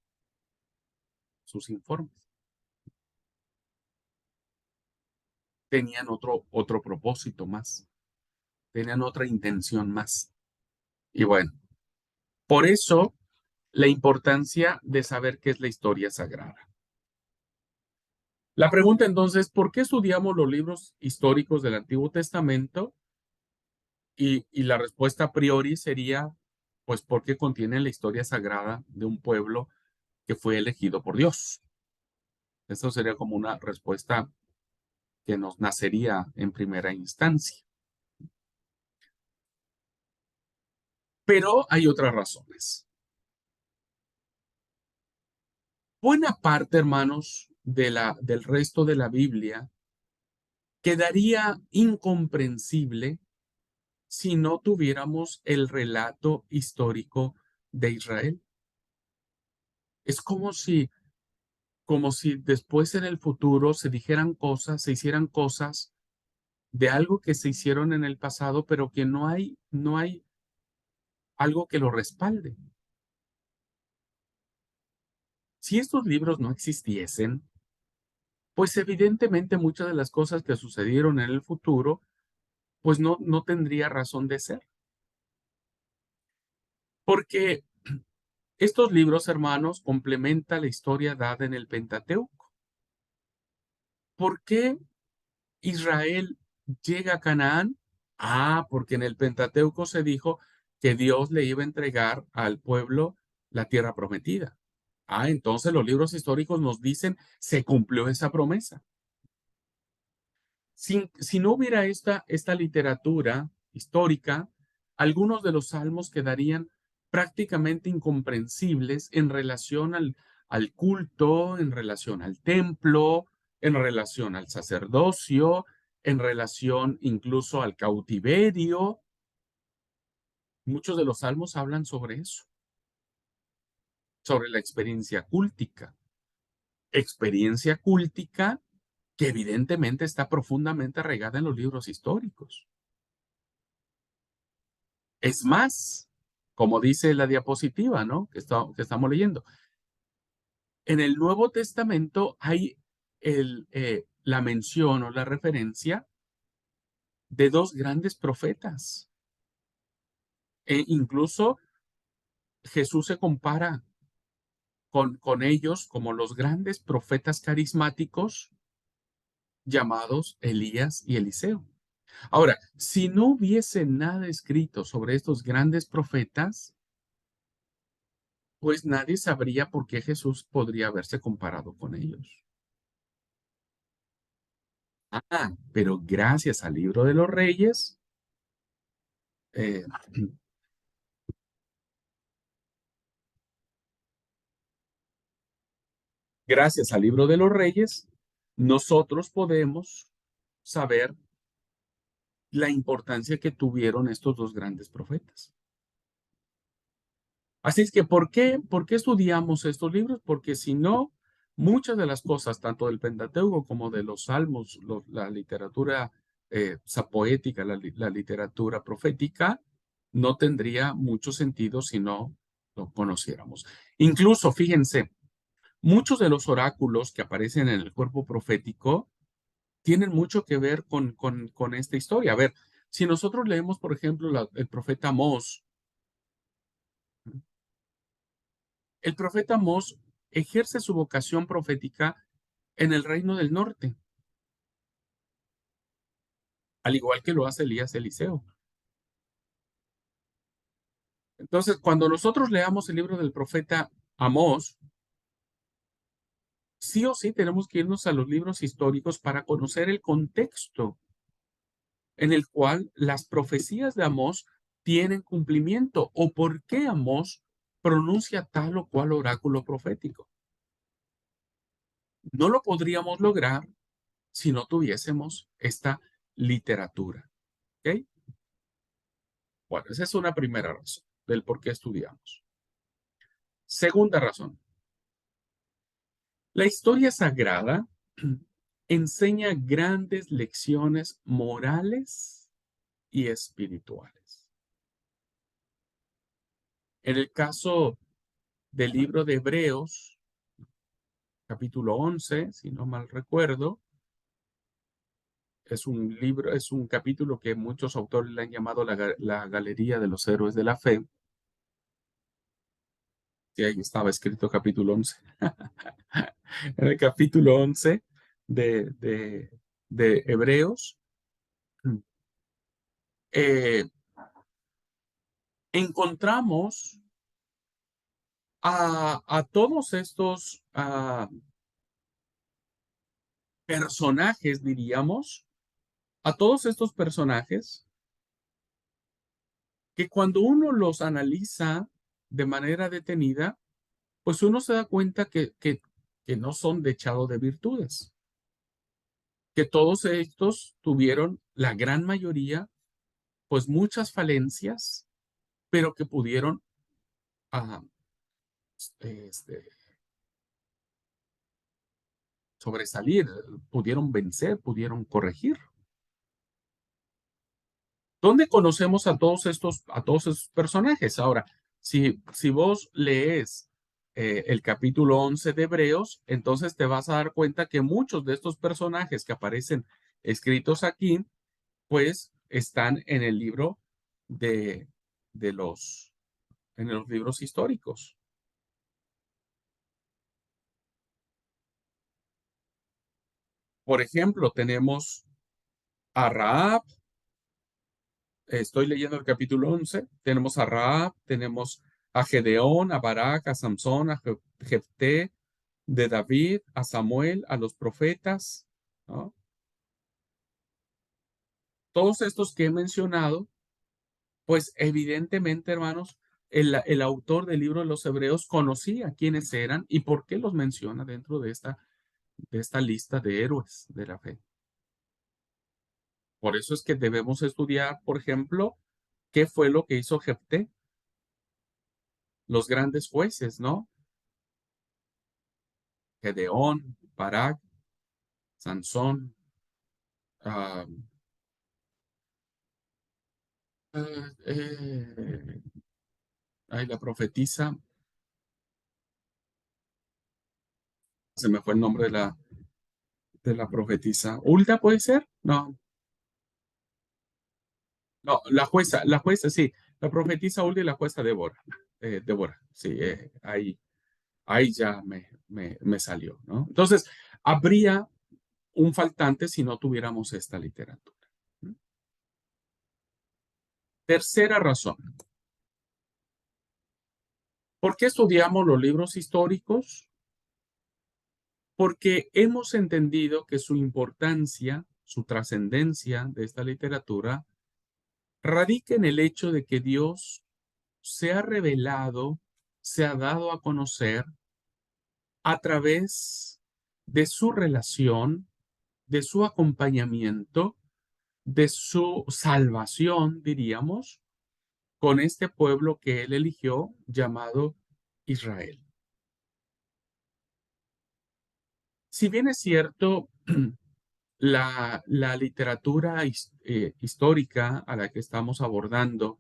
informes. Tenían otro propósito más, tenían otra intención más. Y bueno, por eso la importancia de saber qué es la historia sagrada. La pregunta entonces, ¿por qué estudiamos los libros históricos del Antiguo Testamento? Y la respuesta a priori sería, pues porque contienen la historia sagrada de un pueblo que fue elegido por Dios. Eso sería como una respuesta que nos nacería en primera instancia. Pero hay otras razones. Buena parte, hermanos, del resto de la Biblia quedaría incomprensible si no tuviéramos el relato histórico de Israel. Es como si después en el futuro se dijeran cosas, se hicieran cosas de algo que se hicieron en el pasado, pero que no hay algo que lo respalde. Si estos libros no existiesen, pues evidentemente muchas de las cosas que sucedieron en el futuro, pues no tendría razón de ser. Porque estos libros, hermanos, complementan la historia dada en el Pentateuco. ¿Por qué Israel llega a Canaán? Porque en el Pentateuco se dijo que Dios le iba a entregar al pueblo la tierra prometida. Entonces los libros históricos nos dicen, se cumplió esa promesa. Si no hubiera esta literatura histórica, algunos de los salmos quedarían prácticamente incomprensibles en relación al culto, en relación al templo, en relación al sacerdocio, en relación incluso al cautiverio. Muchos de los salmos hablan sobre eso, sobre la experiencia cúltica que evidentemente está profundamente arraigada en los libros históricos. Es más, como dice la diapositiva, ¿no? Que estamos leyendo. En el Nuevo Testamento hay la mención o la referencia de dos grandes profetas. Incluso Jesús se compara con ellos como los grandes profetas carismáticos llamados Elías y Eliseo. Ahora, si no hubiese nada escrito sobre estos grandes profetas, pues nadie sabría por qué Jesús podría haberse comparado con ellos. Pero gracias al libro de los Reyes, eh, gracias al libro de los Reyes, nosotros podemos saber la importancia que tuvieron estos dos grandes profetas. Así es que, ¿por qué estudiamos estos libros? Porque si no, muchas de las cosas, tanto del Pentateuco como de los Salmos, la literatura poética, la literatura profética, no tendría mucho sentido si no lo conociéramos. Incluso, fíjense, muchos de los oráculos que aparecen en el cuerpo profético tienen mucho que ver con esta historia. A ver, si nosotros leemos, por ejemplo, el profeta Amós, el profeta Amós ejerce su vocación profética en el reino del norte, al igual que lo hace Elías Eliseo. Entonces, cuando nosotros leamos el libro del profeta Amós, sí o sí tenemos que irnos a los libros históricos para conocer el contexto en el cual las profecías de Amós tienen cumplimiento o por qué Amós pronuncia tal o cual oráculo profético. No lo podríamos lograr si no tuviésemos esta literatura. ¿Ok? Bueno, esa es una primera razón del por qué estudiamos. Segunda razón. La historia sagrada enseña grandes lecciones morales y espirituales. En el caso del libro de Hebreos, capítulo 11, si no mal recuerdo, es un libro, es un capítulo que muchos autores le han llamado la Galería de los Héroes de la Fe. Y ahí estaba escrito capítulo 11. En el capítulo 11 de Hebreos, eh, encontramos a todos estos personajes, diríamos, a todos estos personajes que cuando uno los analiza de manera detenida, pues uno se da cuenta que no son dechados de virtudes, que todos estos tuvieron, la gran mayoría, pues muchas falencias, pero que pudieron ah, este, sobresalir, pudieron vencer, pudieron corregir. ¿Dónde conocemos a todos estos personajes? Ahora, si vos lees el capítulo 11 de Hebreos, entonces te vas a dar cuenta que muchos de estos personajes que aparecen escritos aquí, pues están en el libro de, de los, en los libros históricos. Por ejemplo, tenemos a Rahab. Estoy leyendo el capítulo 11. Tenemos a Rahab, tenemos a Gedeón, a Barak, a Samsón, a Jefté, de David, a Samuel, a los profetas, ¿no? Todos estos que he mencionado, pues evidentemente, hermanos, el autor del libro de los Hebreos conocía quiénes eran y por qué los menciona dentro de esta lista de héroes de la fe. Por eso es que debemos estudiar, por ejemplo, qué fue lo que hizo Jefté, los grandes jueces, ¿no? Gedeón, Barak, Sansón, ah, la profetisa, se me fue el nombre de la profetisa. ¿Ulta puede ser? No, no, la jueza, sí, la profetisa Ulta y la jueza Débora. Débora, sí, ahí ya me salió, ¿no? Entonces, habría un faltante si no tuviéramos esta literatura. Tercera razón. ¿Por qué estudiamos los libros históricos? Porque hemos entendido que su importancia, su trascendencia de esta literatura, radica en el hecho de que Dios se ha revelado, se ha dado a conocer a través de su relación, de su acompañamiento, de su salvación, diríamos, con este pueblo que él eligió llamado Israel. si bien es cierto, la literatura histórica a la que estamos abordando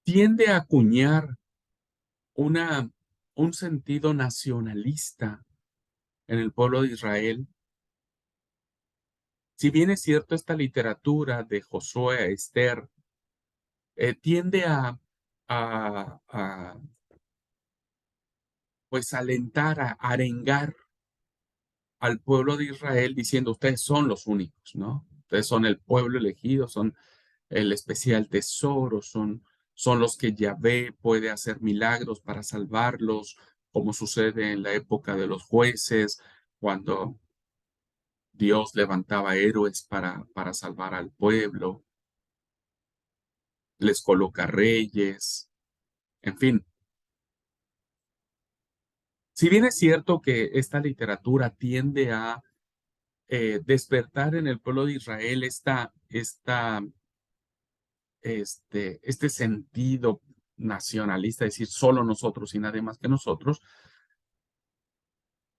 tiende a acuñar una, un sentido nacionalista en el pueblo de Israel. Si bien es cierto, esta literatura de Josué, Esther, tiende a, pues alentar, a arengar al pueblo de Israel diciendo, ustedes son los únicos, ¿no? Ustedes son el pueblo elegido, son el especial tesoro, son los que Yahvé puede hacer milagros para salvarlos, como sucede en la época de los jueces, cuando Dios levantaba héroes para salvar al pueblo, les coloca reyes, en fin. Si bien es cierto que esta literatura tiende a despertar en el pueblo de Israel este sentido nacionalista, es decir, solo nosotros y nadie más que nosotros,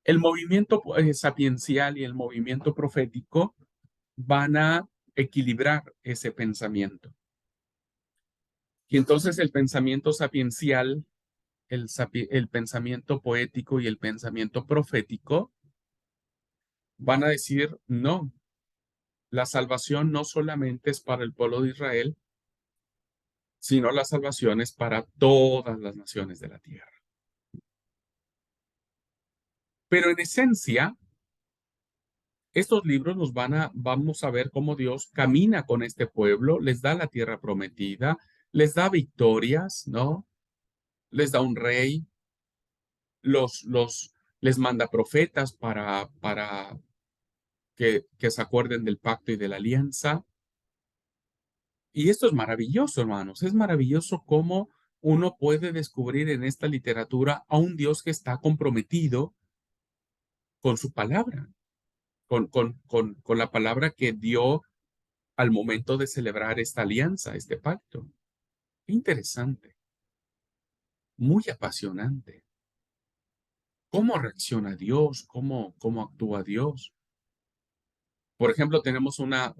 el movimiento sapiencial y el movimiento profético van a equilibrar ese pensamiento. Y entonces el pensamiento sapiencial, el pensamiento poético y el pensamiento profético van a decir, no, la salvación no solamente es para el pueblo de Israel, sino la salvación es para todas las naciones de la tierra. Pero en esencia, estos libros vamos a ver cómo Dios camina con este pueblo, les da la tierra prometida, les da victorias, ¿no? Les da un rey, les manda profetas para que se acuerden del pacto y de la alianza. Y esto es maravilloso, hermanos. Es maravilloso cómo uno puede descubrir en esta literatura a un Dios que está comprometido con su palabra, con la palabra que dio al momento de celebrar esta alianza, este pacto. Interesante, muy apasionante. ¿Cómo reacciona Dios? ¿Cómo actúa Dios? Por ejemplo, tenemos una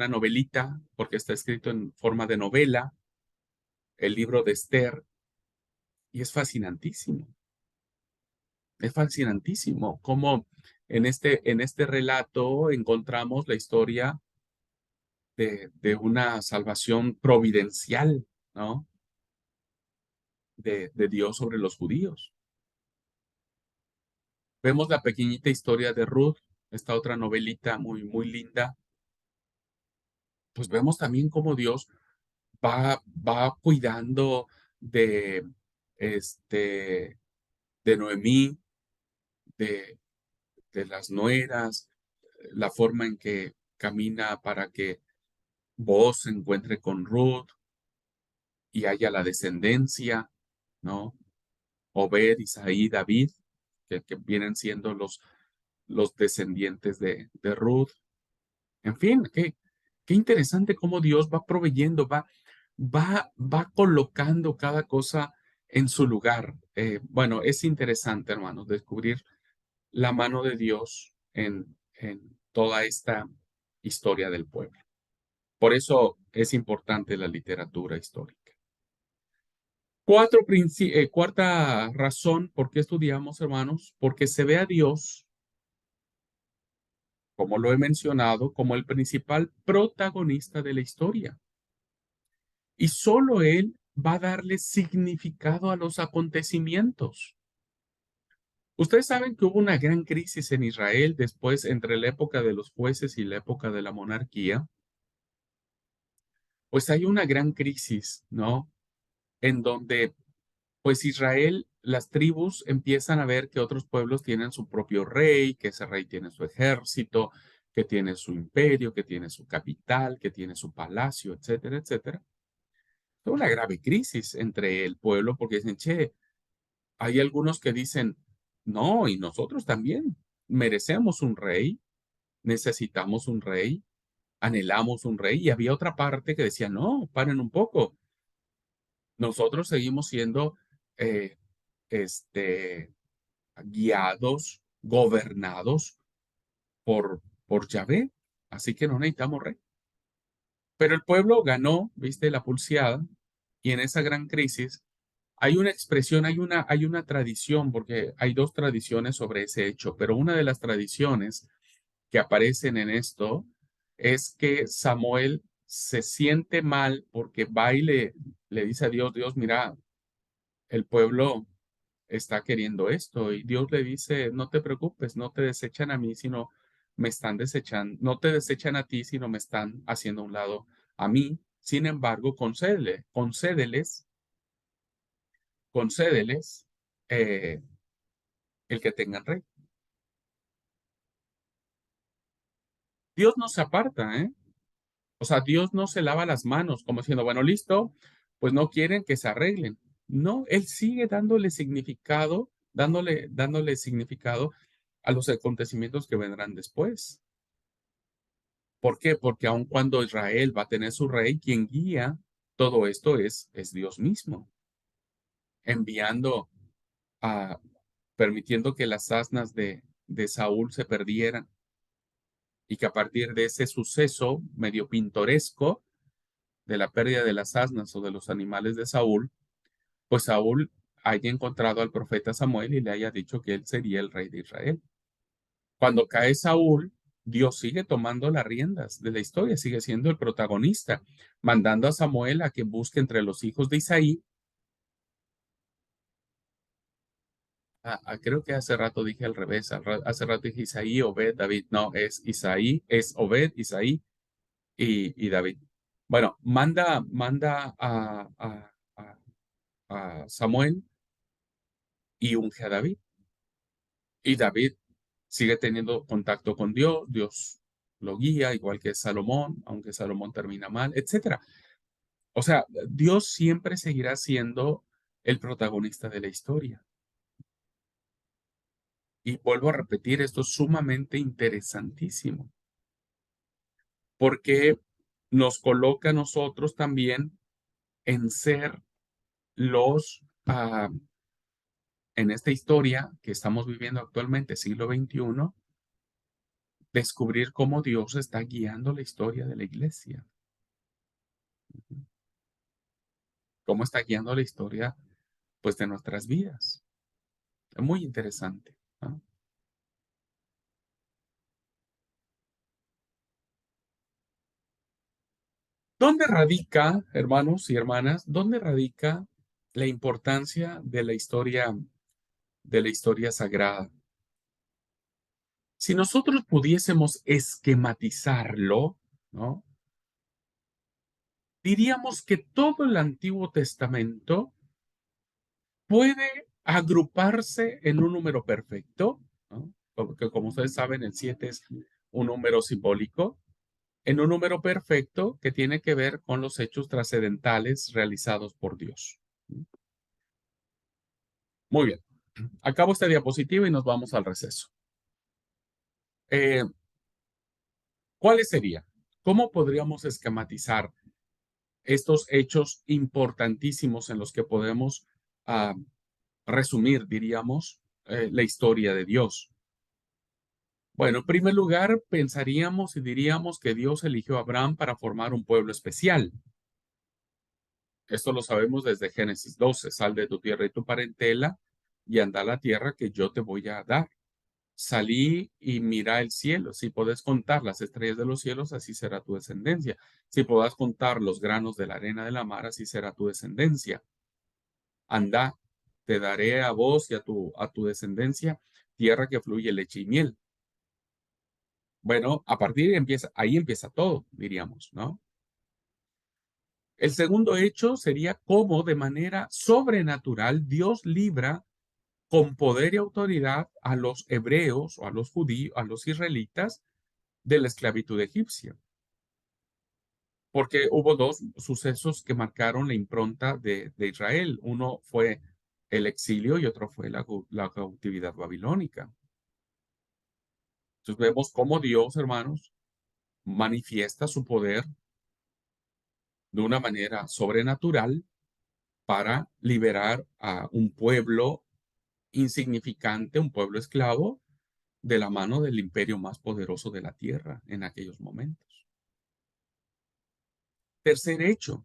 novelita, porque está escrito en forma de novela, el libro de Esther, y es fascinantísimo. Es fascinantísimo cómo en este relato encontramos la historia de una salvación providencial, ¿no? De Dios sobre los judíos. Vemos la pequeñita historia de Ruth, esta otra novelita muy linda. Pues vemos también cómo Dios va cuidando de, este, de Noemí, de, de las nueras, la forma en que camina para que Booz se encuentre con Ruth y haya la descendencia, ¿no? Obed, Isaí, David, que vienen siendo los descendientes de Ruth. En fin, qué interesante cómo Dios va proveyendo, va colocando cada cosa en su lugar. Bueno, es interesante, hermanos, descubrir la mano de Dios en toda esta historia del pueblo. Por eso es importante la literatura histórica. Cuarta razón por qué estudiamos, hermanos, porque se ve a Dios, como lo he mencionado, como el principal protagonista de la historia. Y solo Él va a darle significado a los acontecimientos. Ustedes saben que hubo una gran crisis en Israel después entre la época de los jueces y la época de la monarquía. Pues hay una gran crisis, ¿no? En donde pues Israel, las tribus empiezan a ver que otros pueblos tienen su propio rey, que ese rey tiene su ejército, que tiene su imperio, que tiene su capital, que tiene su palacio, etcétera, etcétera. Es una grave crisis entre el pueblo porque dicen, che, hay algunos que dicen, no, y nosotros también merecemos un rey, necesitamos un rey, anhelamos un rey, y había otra parte que decía, no, paren un poco, nosotros seguimos siendo eh, este, guiados gobernados por Yahvé. Así que no necesitamos rey. Pero el pueblo ganó, viste, la pulseada, y en esa gran crisis hay una expresión, hay una tradición, porque hay dos tradiciones sobre ese hecho, pero una de las tradiciones que aparecen en esto es que Samuel se siente mal porque va y le dice a Dios, Dios, mira, el pueblo está queriendo esto, y Dios le dice, no te preocupes, no te desechan a mí, sino me están desechando, no te desechan a ti, sino me están haciendo a un lado a mí. Sin embargo, concédeles eh, el que tengan rey. Dios no se aparta, ¿eh? O sea, Dios no se lava las manos como diciendo, bueno, listo, pues no quieren que se arreglen. No, Él sigue dándole significado a los acontecimientos que vendrán después. ¿Por qué? Porque aun cuando Israel va a tener su rey, quien guía todo esto es Dios mismo, enviando a, permitiendo que las asnas de Saúl se perdieran y que a partir de ese suceso medio pintoresco de la pérdida de las asnas o de los animales de Saúl, pues Saúl haya encontrado al profeta Samuel y le haya dicho que él sería el rey de Israel. Cuando cae Saúl, Dios sigue tomando las riendas de la historia, sigue siendo el protagonista, mandando a Samuel a que busque entre los hijos de Isaí. Creo que hace rato dije al revés, hace rato dije Isaí, Obed, David. No, es Isaí, es Obed, Isaí y David. Bueno, manda a Samuel y unge a David. Y David sigue teniendo contacto con Dios, Dios lo guía, igual que Salomón, aunque Salomón termina mal, etcétera. O sea, Dios siempre seguirá siendo el protagonista de la historia. Y vuelvo a repetir, esto es sumamente interesantísimo, porque nos coloca a nosotros también en ser los, en esta historia que estamos viviendo actualmente, siglo XXI, descubrir cómo Dios está guiando la historia de la iglesia, cómo está guiando la historia, pues, de nuestras vidas. Es muy interesante, ¿no? ¿Dónde radica, hermanos y hermanas, dónde radica la importancia de la historia sagrada? Si nosotros pudiésemos esquematizarlo, ¿no? Diríamos que todo el Antiguo Testamento puede agruparse en un número perfecto, ¿no? Porque como ustedes saben, el 7 es un número simbólico, en un número perfecto que tiene que ver con los hechos trascendentales realizados por Dios. Muy bien, acabo esta diapositiva y nos vamos al receso. ¿Cuáles serían? ¿Cómo podríamos esquematizar estos hechos importantísimos en los que podemos ah, resumir, diríamos, la historia de Dios? Bueno, en primer lugar, pensaríamos y diríamos que Dios eligió a Abraham para formar un pueblo especial. Esto lo sabemos desde Génesis 12. Sal de tu tierra y tu parentela y anda a la tierra que yo te voy a dar. Salí y mira el cielo. Si podés contar las estrellas de los cielos, así será tu descendencia. Si podás contar los granos de la arena de la mar, así será tu descendencia. Anda, te daré a vos y a tu descendencia tierra que fluye leche y miel. Bueno, a partir de ahí empieza todo, diríamos, ¿no? El segundo hecho sería cómo de manera sobrenatural Dios libra con poder y autoridad a los hebreos o a los judíos, a los israelitas de la esclavitud egipcia. Porque hubo dos sucesos que marcaron la impronta de Israel. Uno fue el exilio y otro fue la cautividad babilónica. Entonces vemos cómo Dios, hermanos, manifiesta su poder de una manera sobrenatural para liberar a un pueblo insignificante, un pueblo esclavo, de la mano del imperio más poderoso de la tierra en aquellos momentos. Tercer hecho,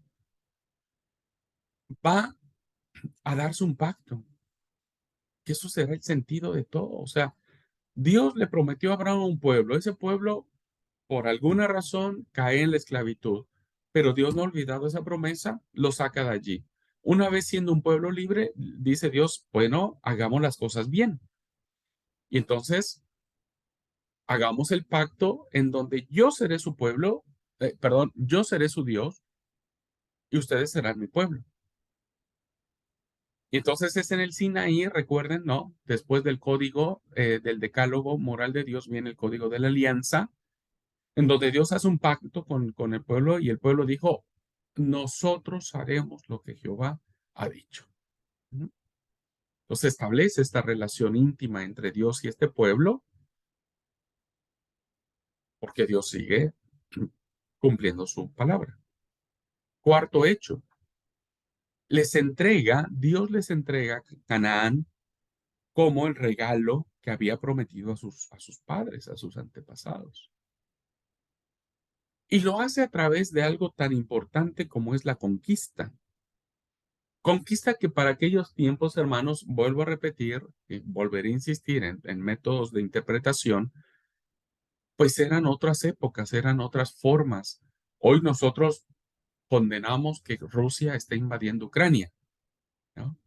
va a darse un pacto, que eso será el sentido de todo. O sea, Dios le prometió a Abraham un pueblo. Ese pueblo, por alguna razón, cae en la esclavitud. Pero Dios no ha olvidado esa promesa, lo saca de allí. Una vez siendo un pueblo libre, dice Dios, bueno, hagamos las cosas bien. Y entonces, hagamos el pacto en donde yo seré su pueblo, perdón, yo seré su Dios y ustedes serán mi pueblo. Y entonces es en el Sinaí, recuerden, ¿no? Después del código del decálogo moral de Dios viene el código de la alianza, en donde Dios hace un pacto con el pueblo y el pueblo dijo, nosotros haremos lo que Jehová ha dicho. ¿Mm? Entonces establece esta relación íntima entre Dios y este pueblo, porque Dios sigue cumpliendo su palabra. Cuarto hecho, Dios les entrega Canaán como el regalo que había prometido a sus padres, a sus antepasados. Y lo hace a través de algo tan importante como es la conquista. Conquista que para aquellos tiempos, hermanos, vuelvo a repetir y volveré a insistir en métodos de interpretación, pues eran otras épocas, eran otras formas. Hoy nosotros condenamos que Rusia esté invadiendo Ucrania, ¿no?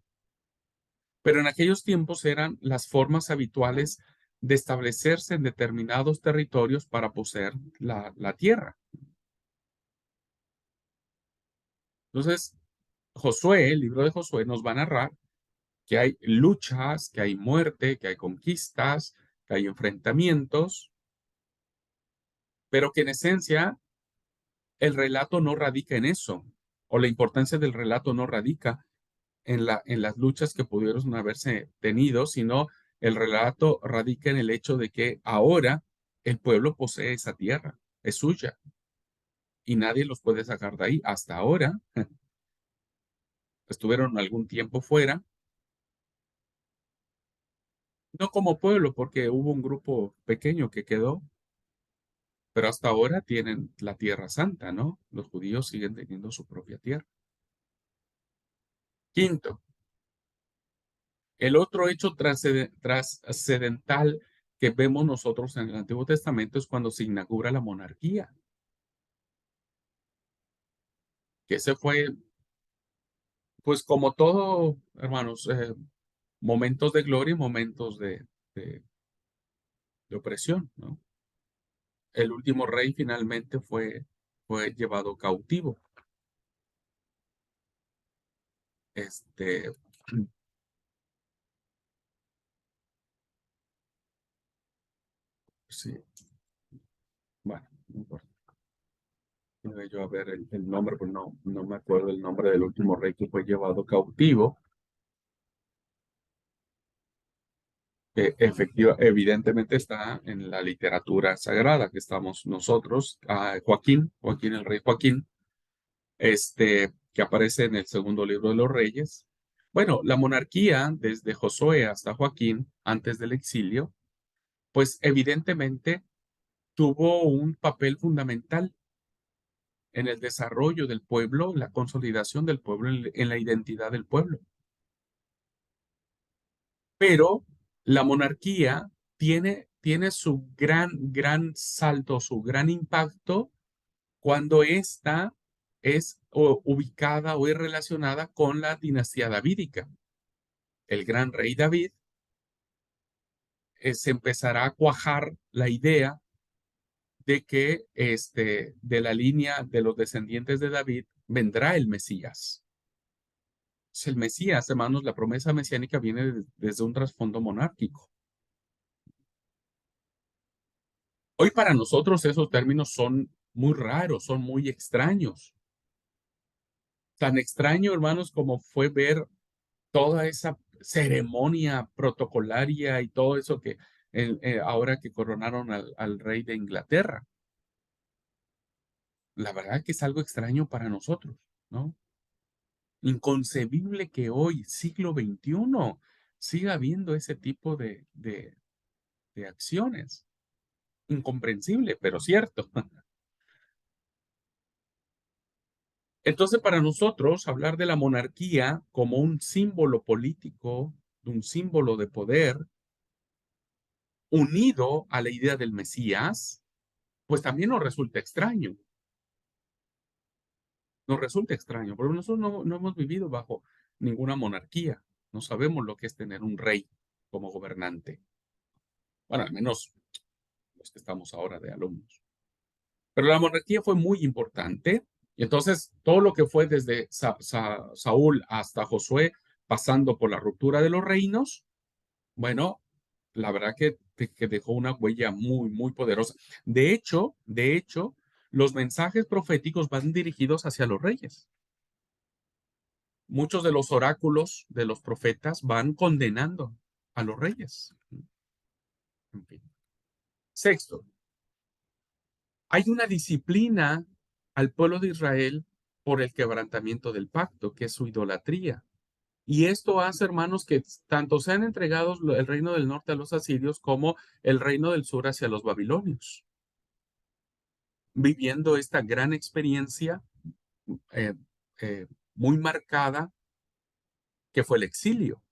Pero en aquellos tiempos eran las formas habituales de establecerse en determinados territorios para poseer la tierra. Entonces, Josué, el libro de Josué, nos va a narrar que hay luchas, que hay muerte, que hay conquistas, que hay enfrentamientos, pero que en esencia el relato no radica en eso, o la importancia del relato no radica en las luchas que pudieron haberse tenido, sino el relato radica en el hecho de que ahora el pueblo posee esa tierra, es suya, y nadie los puede sacar de ahí. Hasta ahora estuvieron algún tiempo fuera, no como pueblo, porque hubo un grupo pequeño que quedó, pero hasta ahora tienen la tierra santa, ¿no? Los judíos siguen teniendo su propia tierra. Quinto, el otro hecho trascendental que vemos nosotros en el Antiguo Testamento es cuando se inaugura la monarquía, que ese fue, pues como todo, hermanos, momentos de gloria y momentos de, de opresión, ¿no? El último rey finalmente fue llevado cautivo. Este, sí, bueno, no importa. Iba yo a ver el nombre, pero no me acuerdo el nombre del último rey que fue llevado cautivo. Evidentemente está en la literatura sagrada que estamos nosotros, Joaquín, el rey Joaquín, que aparece en el segundo libro de los Reyes. Bueno, la monarquía, desde Josué hasta Joaquín, antes del exilio, pues evidentemente tuvo un papel fundamental en el desarrollo del pueblo, en la consolidación del pueblo, en la identidad del pueblo. Pero la monarquía tiene su gran salto, su gran impacto cuando ésta es ubicada o es relacionada con la dinastía davídica. El gran rey David se empezará a cuajar la idea de que de la línea de los descendientes de David vendrá el Mesías. Es el Mesías, hermanos, la promesa mesiánica viene desde un trasfondo monárquico. Hoy para nosotros esos términos son muy raros, son muy extraños. Tan extraño, hermanos, como fue ver toda esa ceremonia protocolaria y todo eso que ahora que coronaron al rey de Inglaterra. La verdad que es algo extraño para nosotros, ¿no? Inconcebible que hoy, siglo XXI, siga habiendo ese tipo de de acciones. Incomprensible, pero cierto. Entonces, para nosotros, hablar de la monarquía como un símbolo político, un símbolo de poder, unido a la idea del Mesías, pues también nos resulta extraño. Nos resulta extraño, porque nosotros no hemos vivido bajo ninguna monarquía. No sabemos lo que es tener un rey como gobernante. Bueno, al menos los que estamos ahora de alumnos. Pero la monarquía fue muy importante. Y entonces, todo lo que fue desde Saúl hasta Josué, pasando por la ruptura de los reinos, bueno, la verdad que dejó una huella muy, muy poderosa. De hecho, los mensajes proféticos van dirigidos hacia los reyes. Muchos de los oráculos de los profetas van condenando a los reyes. En fin. Sexto, hay una disciplina al pueblo de Israel por el quebrantamiento del pacto, que es su idolatría. Y esto hace, hermanos, que tanto sean entregados el reino del norte a los asirios como el reino del sur hacia los babilonios, viviendo esta gran experiencia eh, eh, muy marcada que fue el exilio.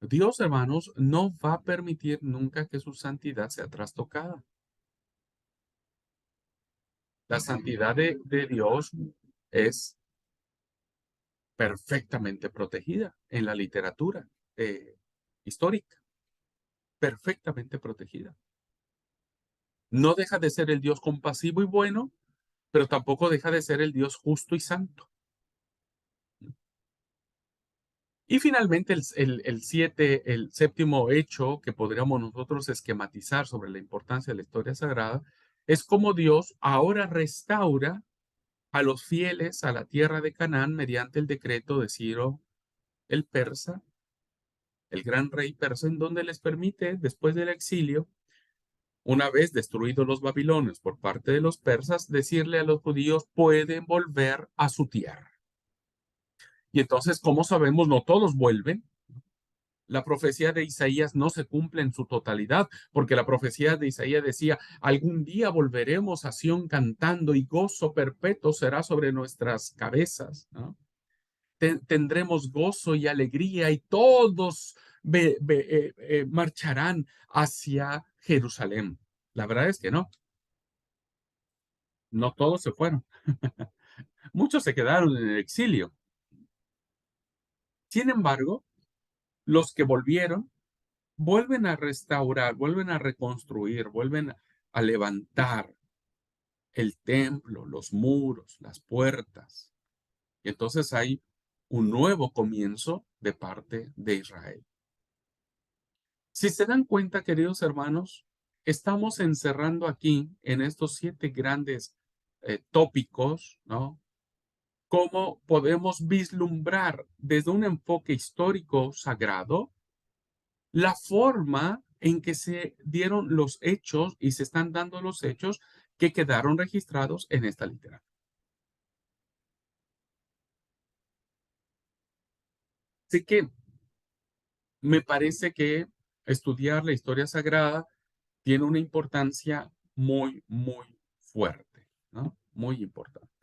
Dios, hermanos, no va a permitir nunca que su santidad sea trastocada. La santidad de Dios es perfectamente protegida en la literatura histórica, perfectamente protegida. No deja de ser el Dios compasivo y bueno, pero tampoco deja de ser el Dios justo y santo. Y finalmente el séptimo hecho que podríamos nosotros esquematizar sobre la importancia de la historia sagrada es cómo Dios ahora restaura a los fieles a la tierra de Canaán mediante el decreto de Ciro el persa, el gran rey persa, en donde les permite, después del exilio, una vez destruidos los babilonios por parte de los persas, decirle a los judíos, pueden volver a su tierra. Y entonces, como sabemos, no todos vuelven. La profecía de Isaías no se cumple en su totalidad, porque la profecía de Isaías decía, algún día volveremos a Sión cantando y gozo perpetuo será sobre nuestras cabezas, ¿no? Tendremos gozo y alegría y todos marcharán hacia Jerusalén. La verdad es que no todos se fueron. Muchos se quedaron en el exilio. Sin embargo, los que volvieron, vuelven a restaurar, vuelven a reconstruir, vuelven a levantar el templo, los muros, las puertas. Y entonces hay un nuevo comienzo de parte de Israel. Si se dan cuenta, queridos hermanos, estamos encerrando aquí en estos 7 grandes tópicos, ¿no? Cómo podemos vislumbrar desde un enfoque histórico sagrado la forma en que se dieron los hechos y se están dando los hechos que quedaron registrados en esta literatura. Así que me parece que estudiar la historia sagrada tiene una importancia muy, muy fuerte, ¿no? Muy importante.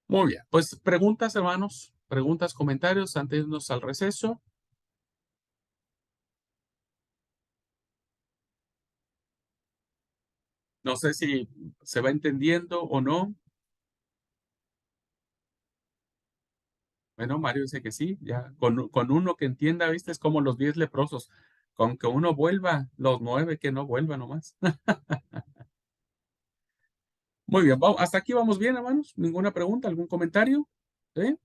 Muy bien, pues preguntas, hermanos, preguntas, comentarios antes de irnos al receso. No sé si se va entendiendo o no. Bueno, Mario dice que sí, ya con uno que entienda, viste, es como los 10 leprosos. Con que uno vuelva, los 9 que no vuelvan nomás. Muy bien, hasta aquí vamos bien, hermanos. ¿Ninguna pregunta, algún comentario? ¿Sí?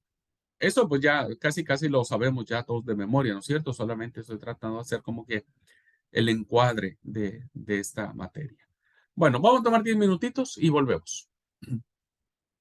Eso pues ya casi lo sabemos ya todos de memoria, ¿no es cierto? Solamente estoy tratando de hacer como que el encuadre de esta materia. Bueno, vamos a tomar 10 minutitos y volvemos.